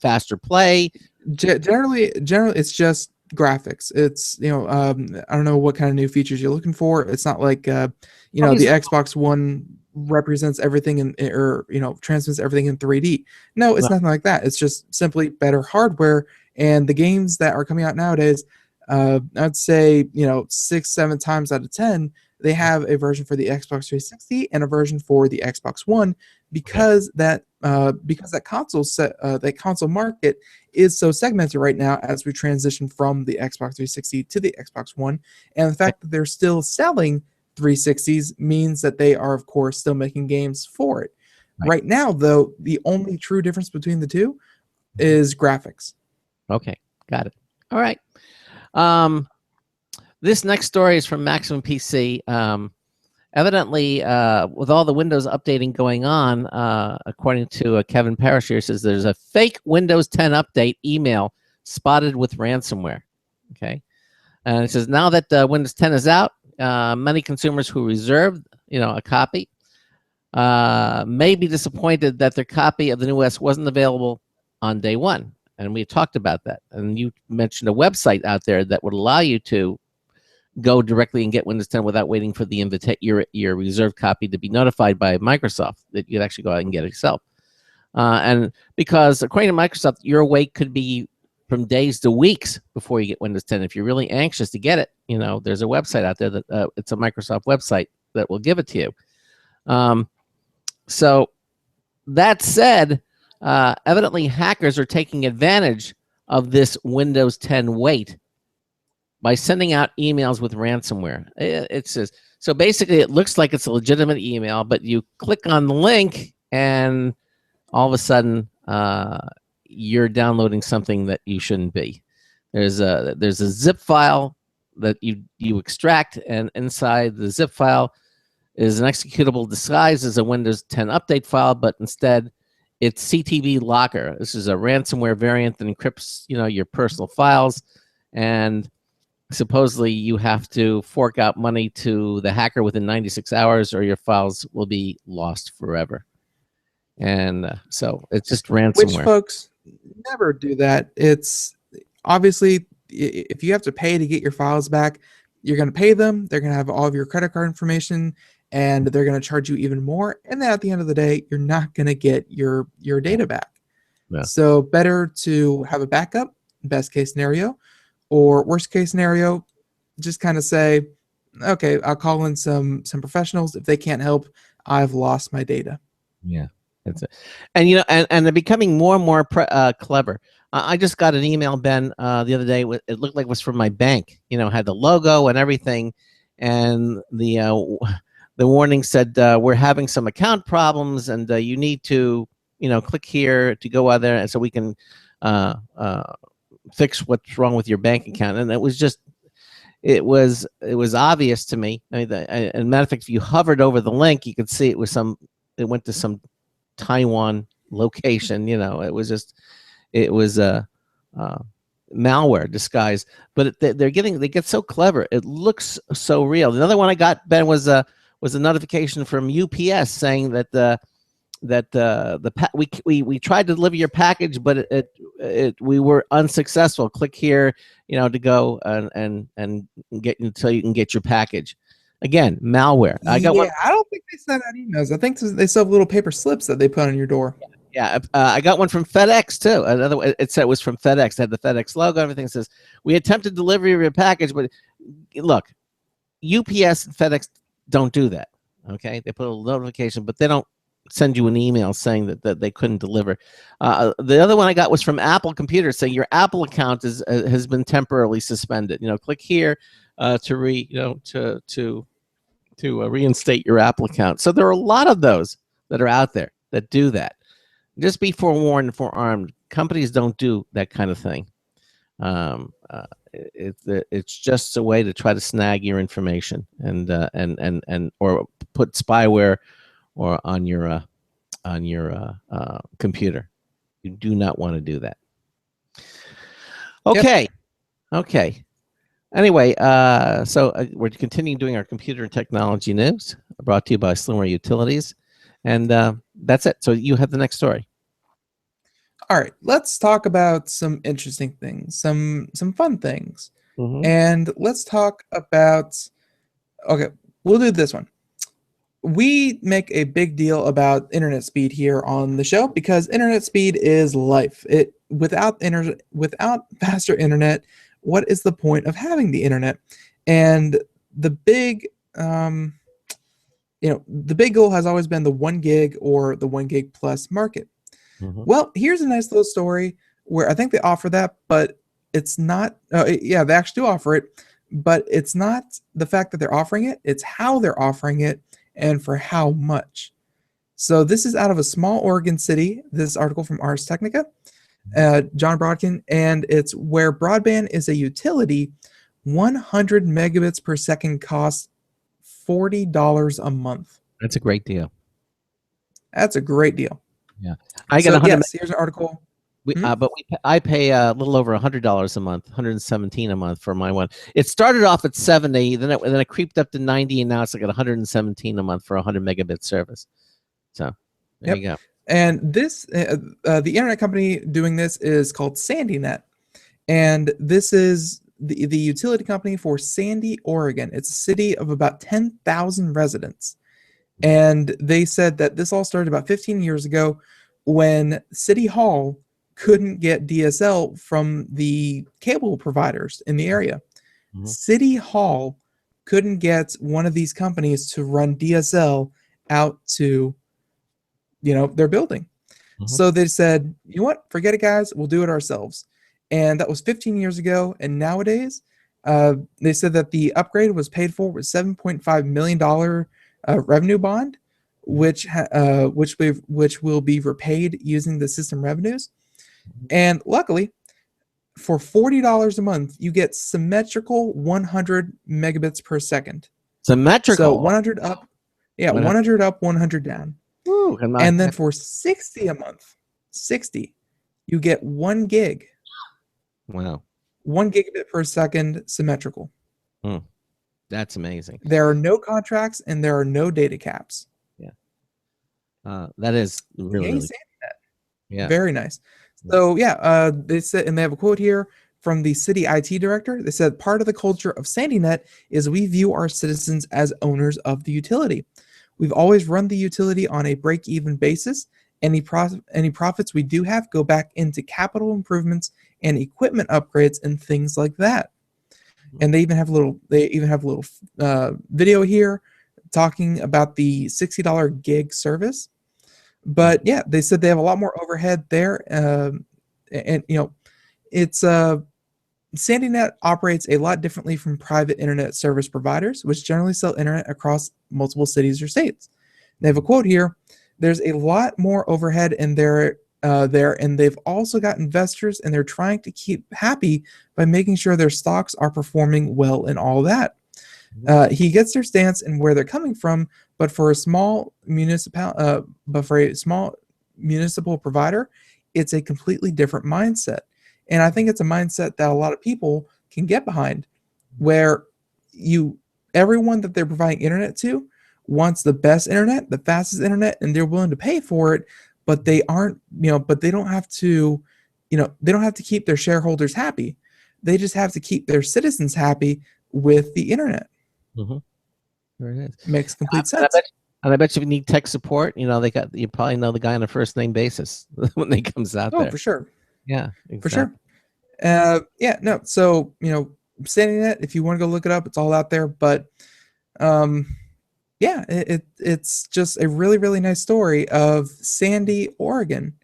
faster play. Generally, it's just graphics. It's I don't know what kind of new features you're looking for. It's not like the Xbox One represents everything or transmits everything in 3D. No, it's nothing like that. It's just simply better hardware. And the games that are coming out nowadays, I'd say 6-7 times out of 10 they have a version for the Xbox 360 and a version for the Xbox One because that console market is so segmented right now as we transition from the Xbox 360 to the Xbox One, and the fact that they're still selling 360s means that they are of course still making games for it. Right now though, the only true difference between the two is graphics. Okay, got it. All right. This next story is from Maximum PC. Evidently, with all the Windows updating going on, according to Kevin Parrish here, says there's a fake Windows 10 update email spotted with ransomware. Okay, and it says now that Windows 10 is out, many consumers who reserved, a copy, may be disappointed that their copy of the new OS wasn't available on day one. And we talked about that. And you mentioned a website out there that would allow you to go directly and get Windows 10 without waiting for the your reserved copy to be notified by Microsoft, that you'd actually go out and get it yourself. And because according to Microsoft, your wait could be from days to weeks before you get Windows 10. If you're really anxious to get it, there's a website out there that it's a Microsoft website that will give it to you. So that said, evidently hackers are taking advantage of this Windows 10 wait by sending out emails with ransomware. It says, so basically it looks like it's a legitimate email, but you click on the link and all of a sudden you're downloading something that you shouldn't be. There's a zip file that you extract, and inside the zip file is an executable disguised as a Windows 10 update file, but instead it's CTV Locker. This is a ransomware variant that encrypts, your personal files, and supposedly you have to fork out money to the hacker within 96 hours, or your files will be lost forever. And so it's just ransomware. Which folks never do that. It's obviously, if you have to pay to get your files back, you're going to pay them. They're going to have all of your credit card information, and they're going to charge you even more. And then at the end of the day, you're not going to get your data back. Yeah. So better to have a backup, best case scenario, or worst case scenario, just kind of say, okay, I'll call in some professionals. If they can't help, I've lost my data. Yeah. That's it. And and they're becoming more and more clever. I just got an email, Ben, the other day. It looked like it was from my bank. Had the logo and everything, and the warning said we're having some account problems, and you need to click here to go out there, and so we can fix what's wrong with your bank account. And it was obvious to me. I mean, and matter of fact, if you hovered over the link, you could see it went to some Taiwan location. It was malware disguised, but they get so clever. It looks so real. Another one I got, Ben, was a notification from UPS saying that we tried to deliver your package, but we were unsuccessful. Click here, to go and get until you can get your package. Again, malware. I got one. I don't think they send out emails. I think they still have little paper slips that they put on your door. Yeah, I got one from FedEx too. It said it was from FedEx. It had the FedEx logo. Everything. It says we attempted delivery of your package, but look, UPS and FedEx don't do that. Okay, they put a notification, but they don't send you an email saying that they couldn't deliver. The other one I got was from Apple Computers saying your Apple account has been temporarily suspended. Click here to reinstate your Apple account. So there are a lot of those that are out there that do that. Just be forewarned and forearmed. Companies don't do that kind of thing. It's just a way to try to snag your information and or put spyware or on your computer. You do not want to do that. Okay. Yep. Okay. Anyway, so we're continuing doing our computer and technology news, brought to you by Slimware Utilities, and that's it. So you have the next story. All right, let's talk about some interesting things, some fun things, and let's talk about. Okay, we'll do this one. We make a big deal about internet speed here on the show because internet speed is life. Without faster internet, what is the point of having the internet? And the big the big goal has always been the 1 gig or the 1 gig plus market. Well, here's a nice little story where I think they offer that, but it's not. Yeah, they actually do offer it, but it's not the fact that they're offering it. It's how they're offering it and for how much. So this is out of a small Oregon city. This article from Ars Technica, John Brodkin, and it's where broadband is a utility. 100 megabits per second costs $40 a month. That's a great deal. That's a great deal. Yeah, I get 100. Yes, here's an article. I pay a little over $100 a month, $117 a month for my one. It started off at 70, then it creeped up to 90, and now it's like at $117 a month for 100 megabit service. So there you go. And this, the internet company doing this is called SandyNet, and this is the utility company for Sandy, Oregon. It's a city of about 10,000 residents. And they said that this all started about 15 years ago when City Hall couldn't get DSL from the cable providers in the area. City Hall couldn't get one of these companies to run DSL out to, their building. So they said, you know what, forget it, guys, we'll do it ourselves. And that was 15 years ago. And nowadays, They said that the upgrade was paid for with $7.5 million revenue bond, which will be repaid using the system revenues. And luckily, for $40 a month, you get symmetrical 100 megabits per second. Symmetrical. So 100 up, 100 up, 100 down. Ooh, and then for 60 a month, 60, you get 1 gig. Wow. 1 gigabit per second symmetrical. That's amazing. There are no contracts and there are no data caps. Yeah. That is really, really yeah. Very nice. So they said, and they have a quote here from the city IT director. They said, part of the culture of SandyNet is we view our citizens as owners of the utility. We've always run the utility on a break-even basis. Any profits we do have go back into capital improvements and equipment upgrades and things like that. And they even have a little video here talking about the $60 gig service. But yeah, they said they have a lot more overhead there, and it's SandyNet operates a lot differently from private internet service providers, which generally sell internet across multiple cities or states. They have a quote here. There's a lot more overhead in there, and they've also got investors, and they're trying to keep happy by making sure their stocks are performing well and all that. He gets their stance and where they're coming from, but for a small municipal provider, it's a completely different mindset. And I think it's a mindset that a lot of people can get behind, where everyone that they're providing internet to wants the best internet, the fastest internet, and they're willing to pay for it, but they don't have to keep their shareholders happy. They just have to keep their citizens happy with the internet. There it is. Makes complete sense. And I bet you if you need tech support, you probably know the guy on a first name basis when he comes out there. Oh, for sure. Yeah, exactly. For sure. So, SandyNet, if you want to go look it up, it's all out there. But it's just a really, really nice story of Sandy, Oregon,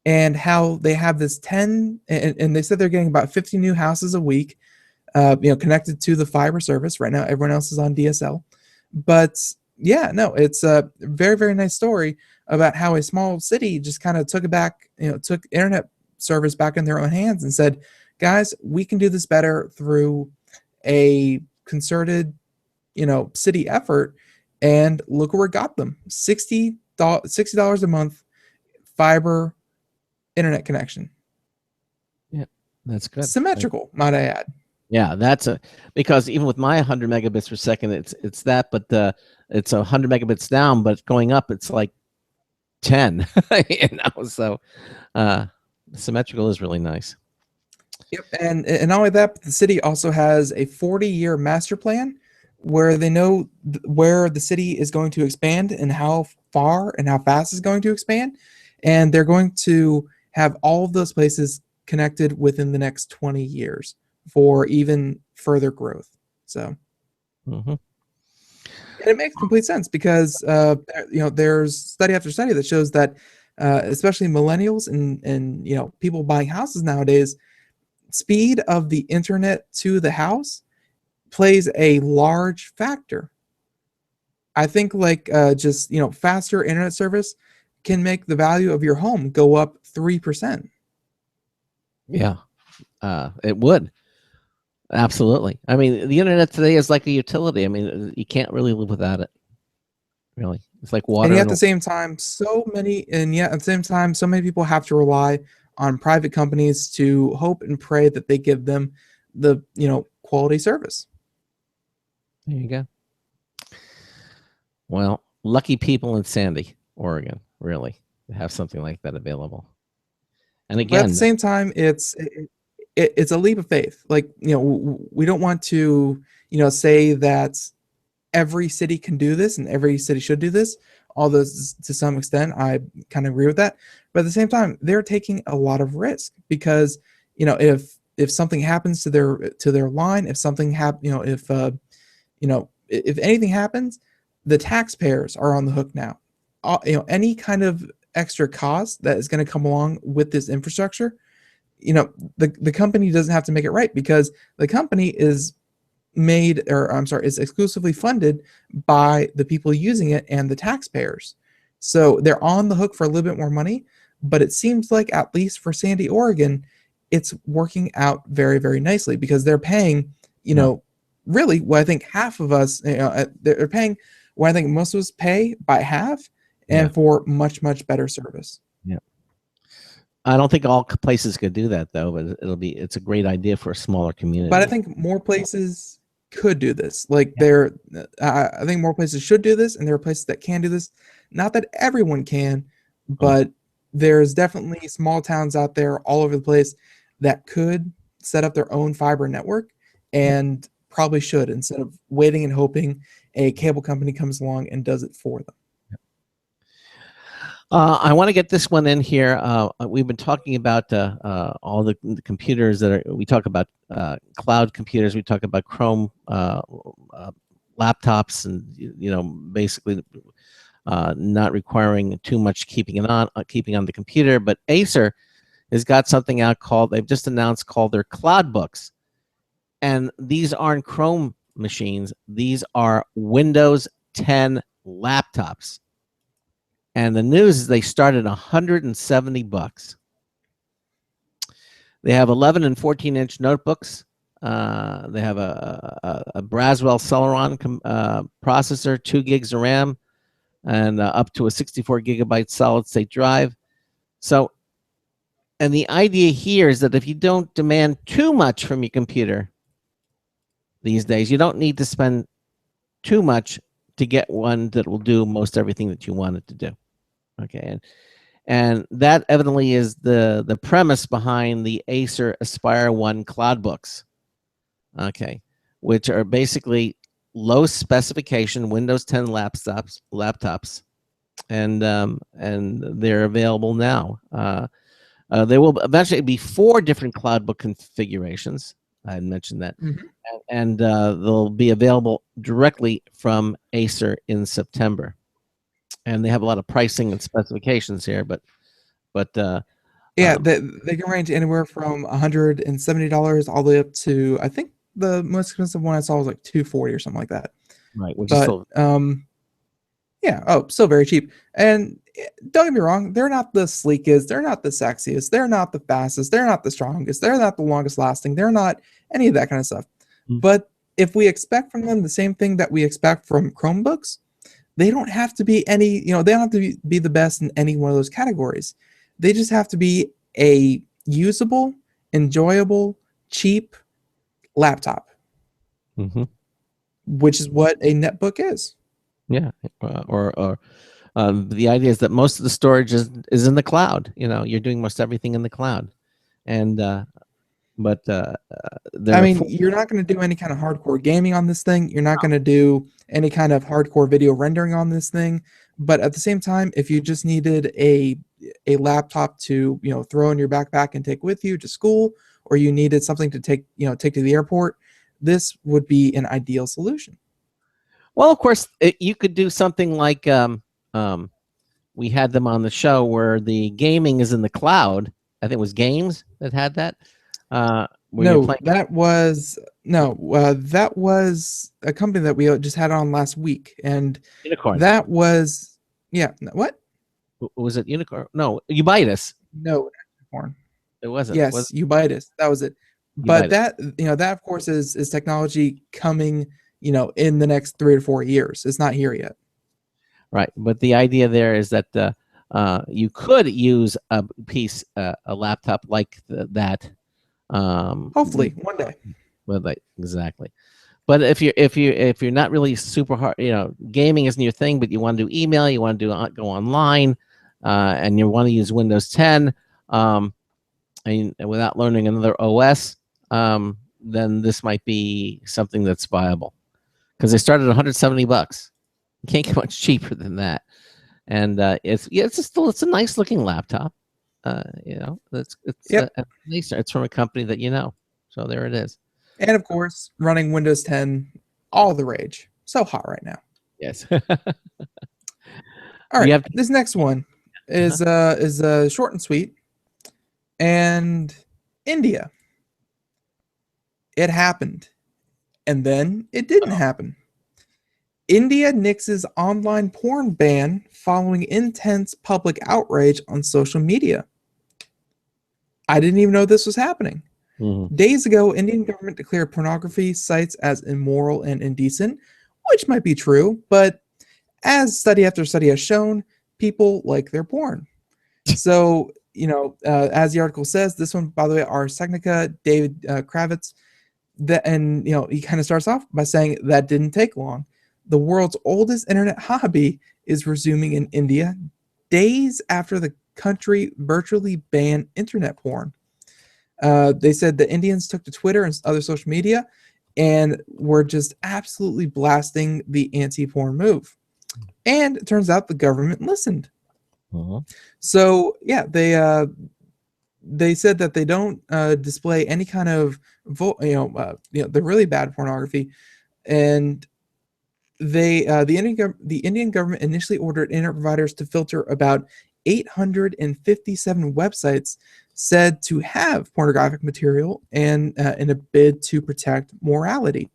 and how they have this 10, and they said they're getting about 50 new houses a week, connected to the fiber service. Right now, everyone else is on DSL. But it's a very, very nice story about how a small city just kind of took internet service back in their own hands and said, guys, we can do this better through a concerted, city effort. And look where it got them. $60 a month fiber internet connection. Yeah, that's good. Symmetrical, might I add. Yeah, because even with my 100 megabits per second, it's that, but it's 100 megabits down, but going up, it's like 10. So symmetrical is really nice. Yep, and not only that, but the city also has a 40-year master plan where they know where the city is going to expand and how far and how fast it's going to expand, and they're going to have all of those places connected within the next 20 years. For even further growth. So, and it makes complete sense because there's study after study that shows that especially millennials and people buying houses nowadays, speed of the internet to the house plays a large factor. I think faster internet service can make the value of your home go up 3%. Yeah, it would. Absolutely. I mean, the internet today is like a utility. I mean, you can't really live without it. Really, it's like water. And yet at the same time, so many people have to rely on private companies to hope and pray that they give them the quality service. There you go. Well, lucky people in Sandy, Oregon, really, to have something like that available. And again, but at the same time, it's a leap of faith. Like, we don't want to, say that every city can do this and every city should do this. Although to some extent, I kind of agree with that. But at the same time, they're taking a lot of risk because, if something happens to their line, if something if anything happens, the taxpayers are on the hook now. Any kind of extra cost that is going to come along with this infrastructure, the company doesn't have to make it right, because the company is is exclusively funded by the people using it and the taxpayers. So they're on the hook for a little bit more money, but it seems like, at least for Sandy, Oregon, it's working out very, very nicely, because they're paying, really what I think half of us, they're paying what I think most of us pay by half, and for much, much better service. Yeah. I don't think all places could do that, though, but it's a great idea for a smaller community. But I think more places could do this. Like I think more places should do this, and there are places that can do this. Not that everyone can, but there's definitely small towns out there all over the place that could set up their own fiber network, and probably should, instead of waiting and hoping a cable company comes along and does it for them. I want to get this one in here. We've been talking about all the computers we talk about cloud computers. We talk about Chrome laptops, and basically not requiring too much keeping on the computer. But Acer has got something out they've just announced, called their Cloud Books, and these aren't Chrome machines. These are Windows 10 laptops. And the news is they start at $170. They have 11 and 14-inch notebooks. They have a Braswell Celeron processor, 2 gigs of RAM, and up to a 64 gigabyte solid-state drive. So, and the idea here is that if you don't demand too much from your computer these days, you don't need to spend too much to get one that will do most everything that you want it to do. Okay, and that evidently is the premise behind the Acer Aspire One Cloud Books. Okay, which are basically low specification Windows 10 laptops, and they're available now. There will eventually be 4 different cloud book configurations. I had mentioned that, and they'll be available directly from Acer in September. And they have a lot of pricing and specifications here, but yeah, they can range anywhere from $170 all the way up to, I think the most expensive one I saw was like $240 or something like that. Right, which is still still very cheap. And don't get me wrong, they're not the sleekest, they're not the sexiest, they're not the fastest, they're not the strongest, they're not the longest lasting, they're not any of that kind of stuff. But if we expect from them the same thing that we expect from Chromebooks, they don't have to be they don't have to be the best in any one of those categories. They just have to be a usable, enjoyable, cheap laptop, which is what a netbook is. Yeah, or the idea is that most of the storage is in the cloud. You're doing most everything in the cloud, and you're not going to do any kind of hardcore gaming on this thing. You're not going to do any kind of hardcore video rendering on this thing. But at the same time, if you just needed a laptop to throw in your backpack and take with you to school, or you needed something to take to the airport, this would be an ideal solution. Well, of course, you could do something like we had them on the show where the gaming is in the cloud. I think it was Games that had that. That was a company that we just had on last week, and Unicorn. That was what? Was it Unicorn? No, Ubitus. No, Unicorn. It wasn't. Yes, Ubitus. That was it. But that of course is technology coming in the next 3 to 4 years. It's not here yet. Right, but the idea there is that you could use a laptop like that. Hopefully one day. Well, exactly. But if you're not really super hard, gaming isn't your thing, but you want to do email, you want to go online, and you want to use Windows 10, and without learning another OS, then this might be something that's viable, because they start at $170. You can't get much cheaper than that, and it's a nice looking laptop. It's from a company that so there it is. And of course, running Windows 10, all the rage. So hot right now. Yes. All right. This next one is short and sweet, and India. It happened. And then it didn't Oh. happen. India nixes online porn ban following intense public outrage on social media. I didn't even know this was happening. Mhm. Days ago, Indian government declared pornography sites as immoral and indecent, which might be true, but as study after study has shown, people like their porn. So, as the article says, this one, by the way, Ars Technica, David Kravitz, and he kind of starts off by saying that didn't take long. The world's oldest internet hobby is resuming in India days after the country virtually banned internet porn. They said the Indians took to Twitter and other social media and were just absolutely blasting the anti-porn move. And it turns out the government listened. So yeah, they said that they don't display any kind of the really bad pornography, and the Indian government initially ordered internet providers to filter about 857 websites said to have pornographic material, and in a bid to protect morality.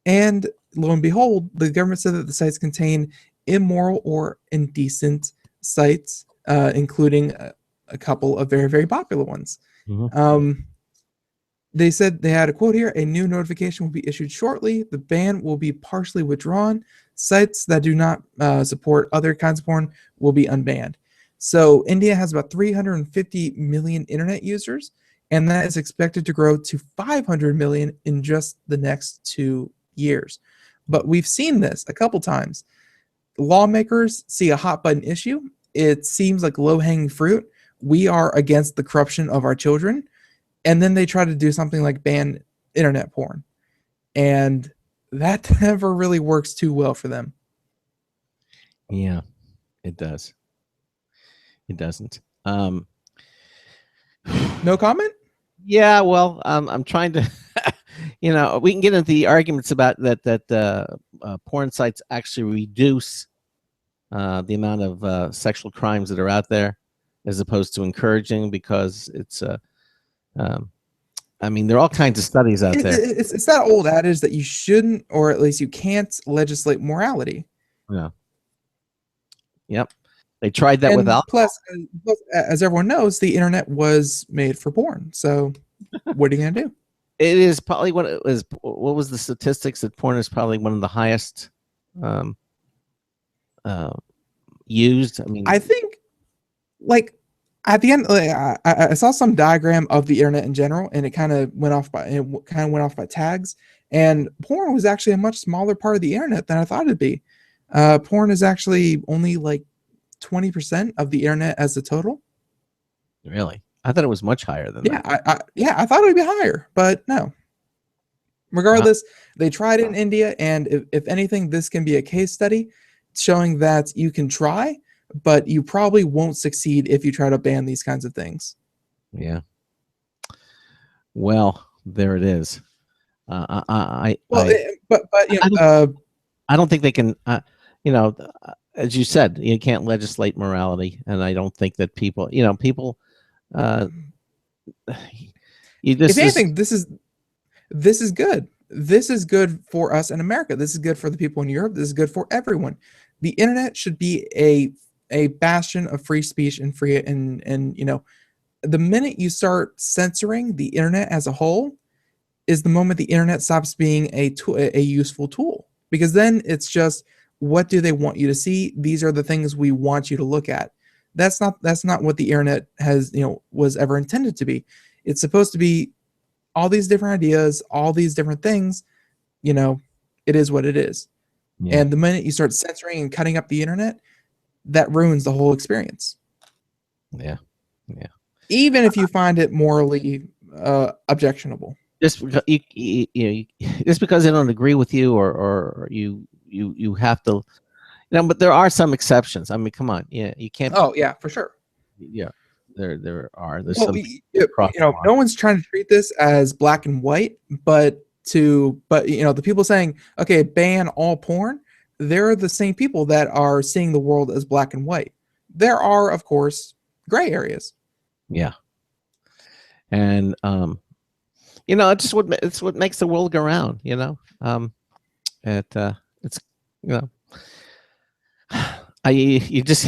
And lo and behold, the government said that the sites contain immoral or indecent sites, including a couple of very, very popular ones. They said they had a quote here: a new notification will be issued shortly. The ban will be partially withdrawn. Sites that do not support other kinds of porn will be unbanned. So India has about 350 million internet users, and that is expected to grow to 500 million in just the next 2 years. But we've seen this a couple times. Lawmakers see a hot button issue. It seems like low-hanging fruit. We are against the corruption of our children. And then they try to do something like ban internet porn. And that never really works too well for them. Yeah, it does. It doesn't. No comment? Yeah, well, I'm trying to, we can get into the arguments about that porn sites actually reduce the amount of sexual crimes that are out there, as opposed to encouraging, because it's I mean, there are all kinds of studies out there. It's that old adage that you shouldn't, or at least you can't, legislate morality. Yeah. Yep. They tried that with alcohol. Plus, as everyone knows, the internet was made for porn. So what are you going to do? It is probably what was the statistics that porn is probably one of the highest used? I mean, I think, like, at the end, I saw some diagram of the internet in general, and it kind of went off by tags. And porn was actually a much smaller part of the internet than I thought it'd be. Porn is actually only like 20% of the internet as a total. Really? I thought it was much higher than that. I thought it would be higher, but no. Regardless, they tried it in India, and if anything, this can be a case study showing that you can try, but you probably won't succeed if you try to ban these kinds of things. Yeah. Well, there it is. I don't think they can. As you said, you can't legislate morality, and I don't think that people. If anything, this is good. This is good for us in America. This is good for the people in Europe. This is good for everyone. The internet should be a bastion of free speech and free and the minute you start censoring the internet as a whole is the moment the internet stops being a useful tool, because then it's just, what do they want you to see? These are the things we want you to look at. That's not what the internet was ever intended to be. It's supposed to be all these different ideas, all these different things. It is what it is. Yeah. And the minute you start censoring and cutting up the internet, that ruins the whole experience. Yeah. Even if you find it morally objectionable. Just just because they don't agree with you, or you have to, but there are some exceptions. I mean, come on, you can't. Oh yeah, for sure. Yeah, there are. There's well, some. No one's trying to treat this as black and white, but the people saying, okay, ban all porn, they're the same people that are seeing the world as black and white. There are, of course, gray areas. Yeah. And it's what makes the world go round. It's you know you just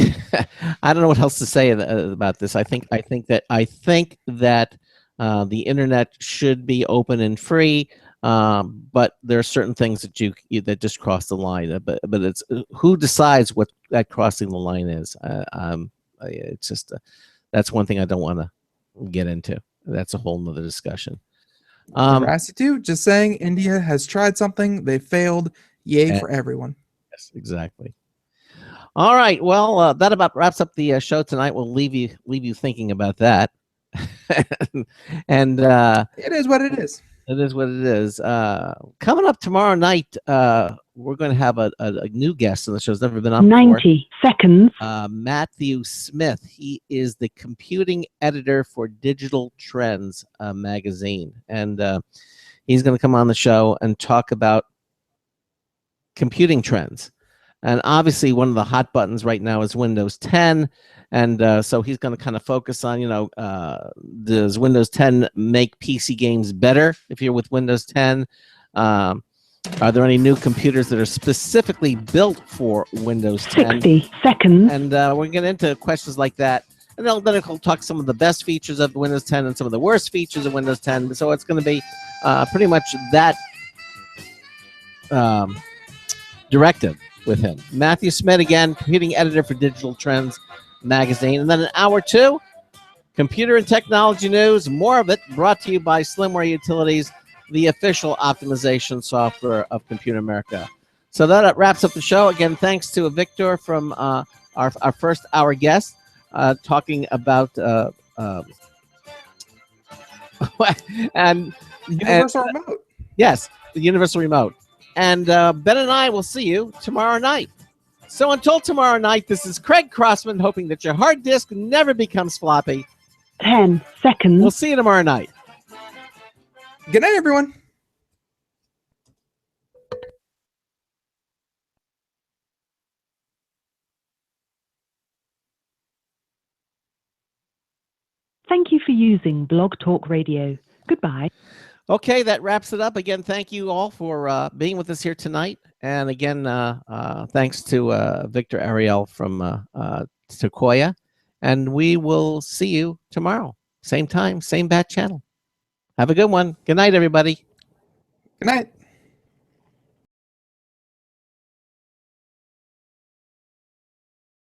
I don't know what else to say about this. I think that the internet should be open and free, but there are certain things that just cross the line. But it's who decides what that crossing the line is. It's just that's one thing I don't want to get into. That's a whole nother discussion. Never asked you to. Just saying, India has tried something. They failed. Yay for everyone. Yes, exactly. All right. Well, that about wraps up the show tonight. We'll leave you thinking about that. And it is what it is. It is what it is. Coming up tomorrow night, we're going to have a new guest on the show. Has never been on 90 seconds. Matthew Smith. He is the computing editor for Digital Trends magazine, and he's going to come on the show and talk about computing trends. And obviously, one of the hot buttons right now is Windows 10. And so he's going to kind of focus on, does Windows 10 make PC games better if you're with Windows 10? Are there any new computers that are specifically built for Windows 10? 60 seconds. And we're going to get into questions like that. And then he'll talk some of the best features of Windows 10 and some of the worst features of Windows 10. So it's going to be pretty much that directive with him. Matthew Smith, again, computing editor for Digital Trends magazine. And then in hour 2, computer and technology news. More of it brought to you by Slimware Utilities, the official optimization software of Computer America. So that wraps up the show. Again, thanks to Viktor from our first hour guest talking about and Universal Remote. Yes, the Universal Remote. And Ben and I will see you tomorrow night. So until tomorrow night, this is Craig Crossman, hoping that your hard disk never becomes floppy. 10 seconds. We'll see you tomorrow night. Good night, everyone. Thank you for using Blog Talk Radio. Goodbye. Okay, that wraps it up. Again, thank you all for being with us here tonight. And again, thanks to Victor Ariel from Tekoia. And we will see you tomorrow. Same time, same bat channel. Have a good one. Good night, everybody. Good night.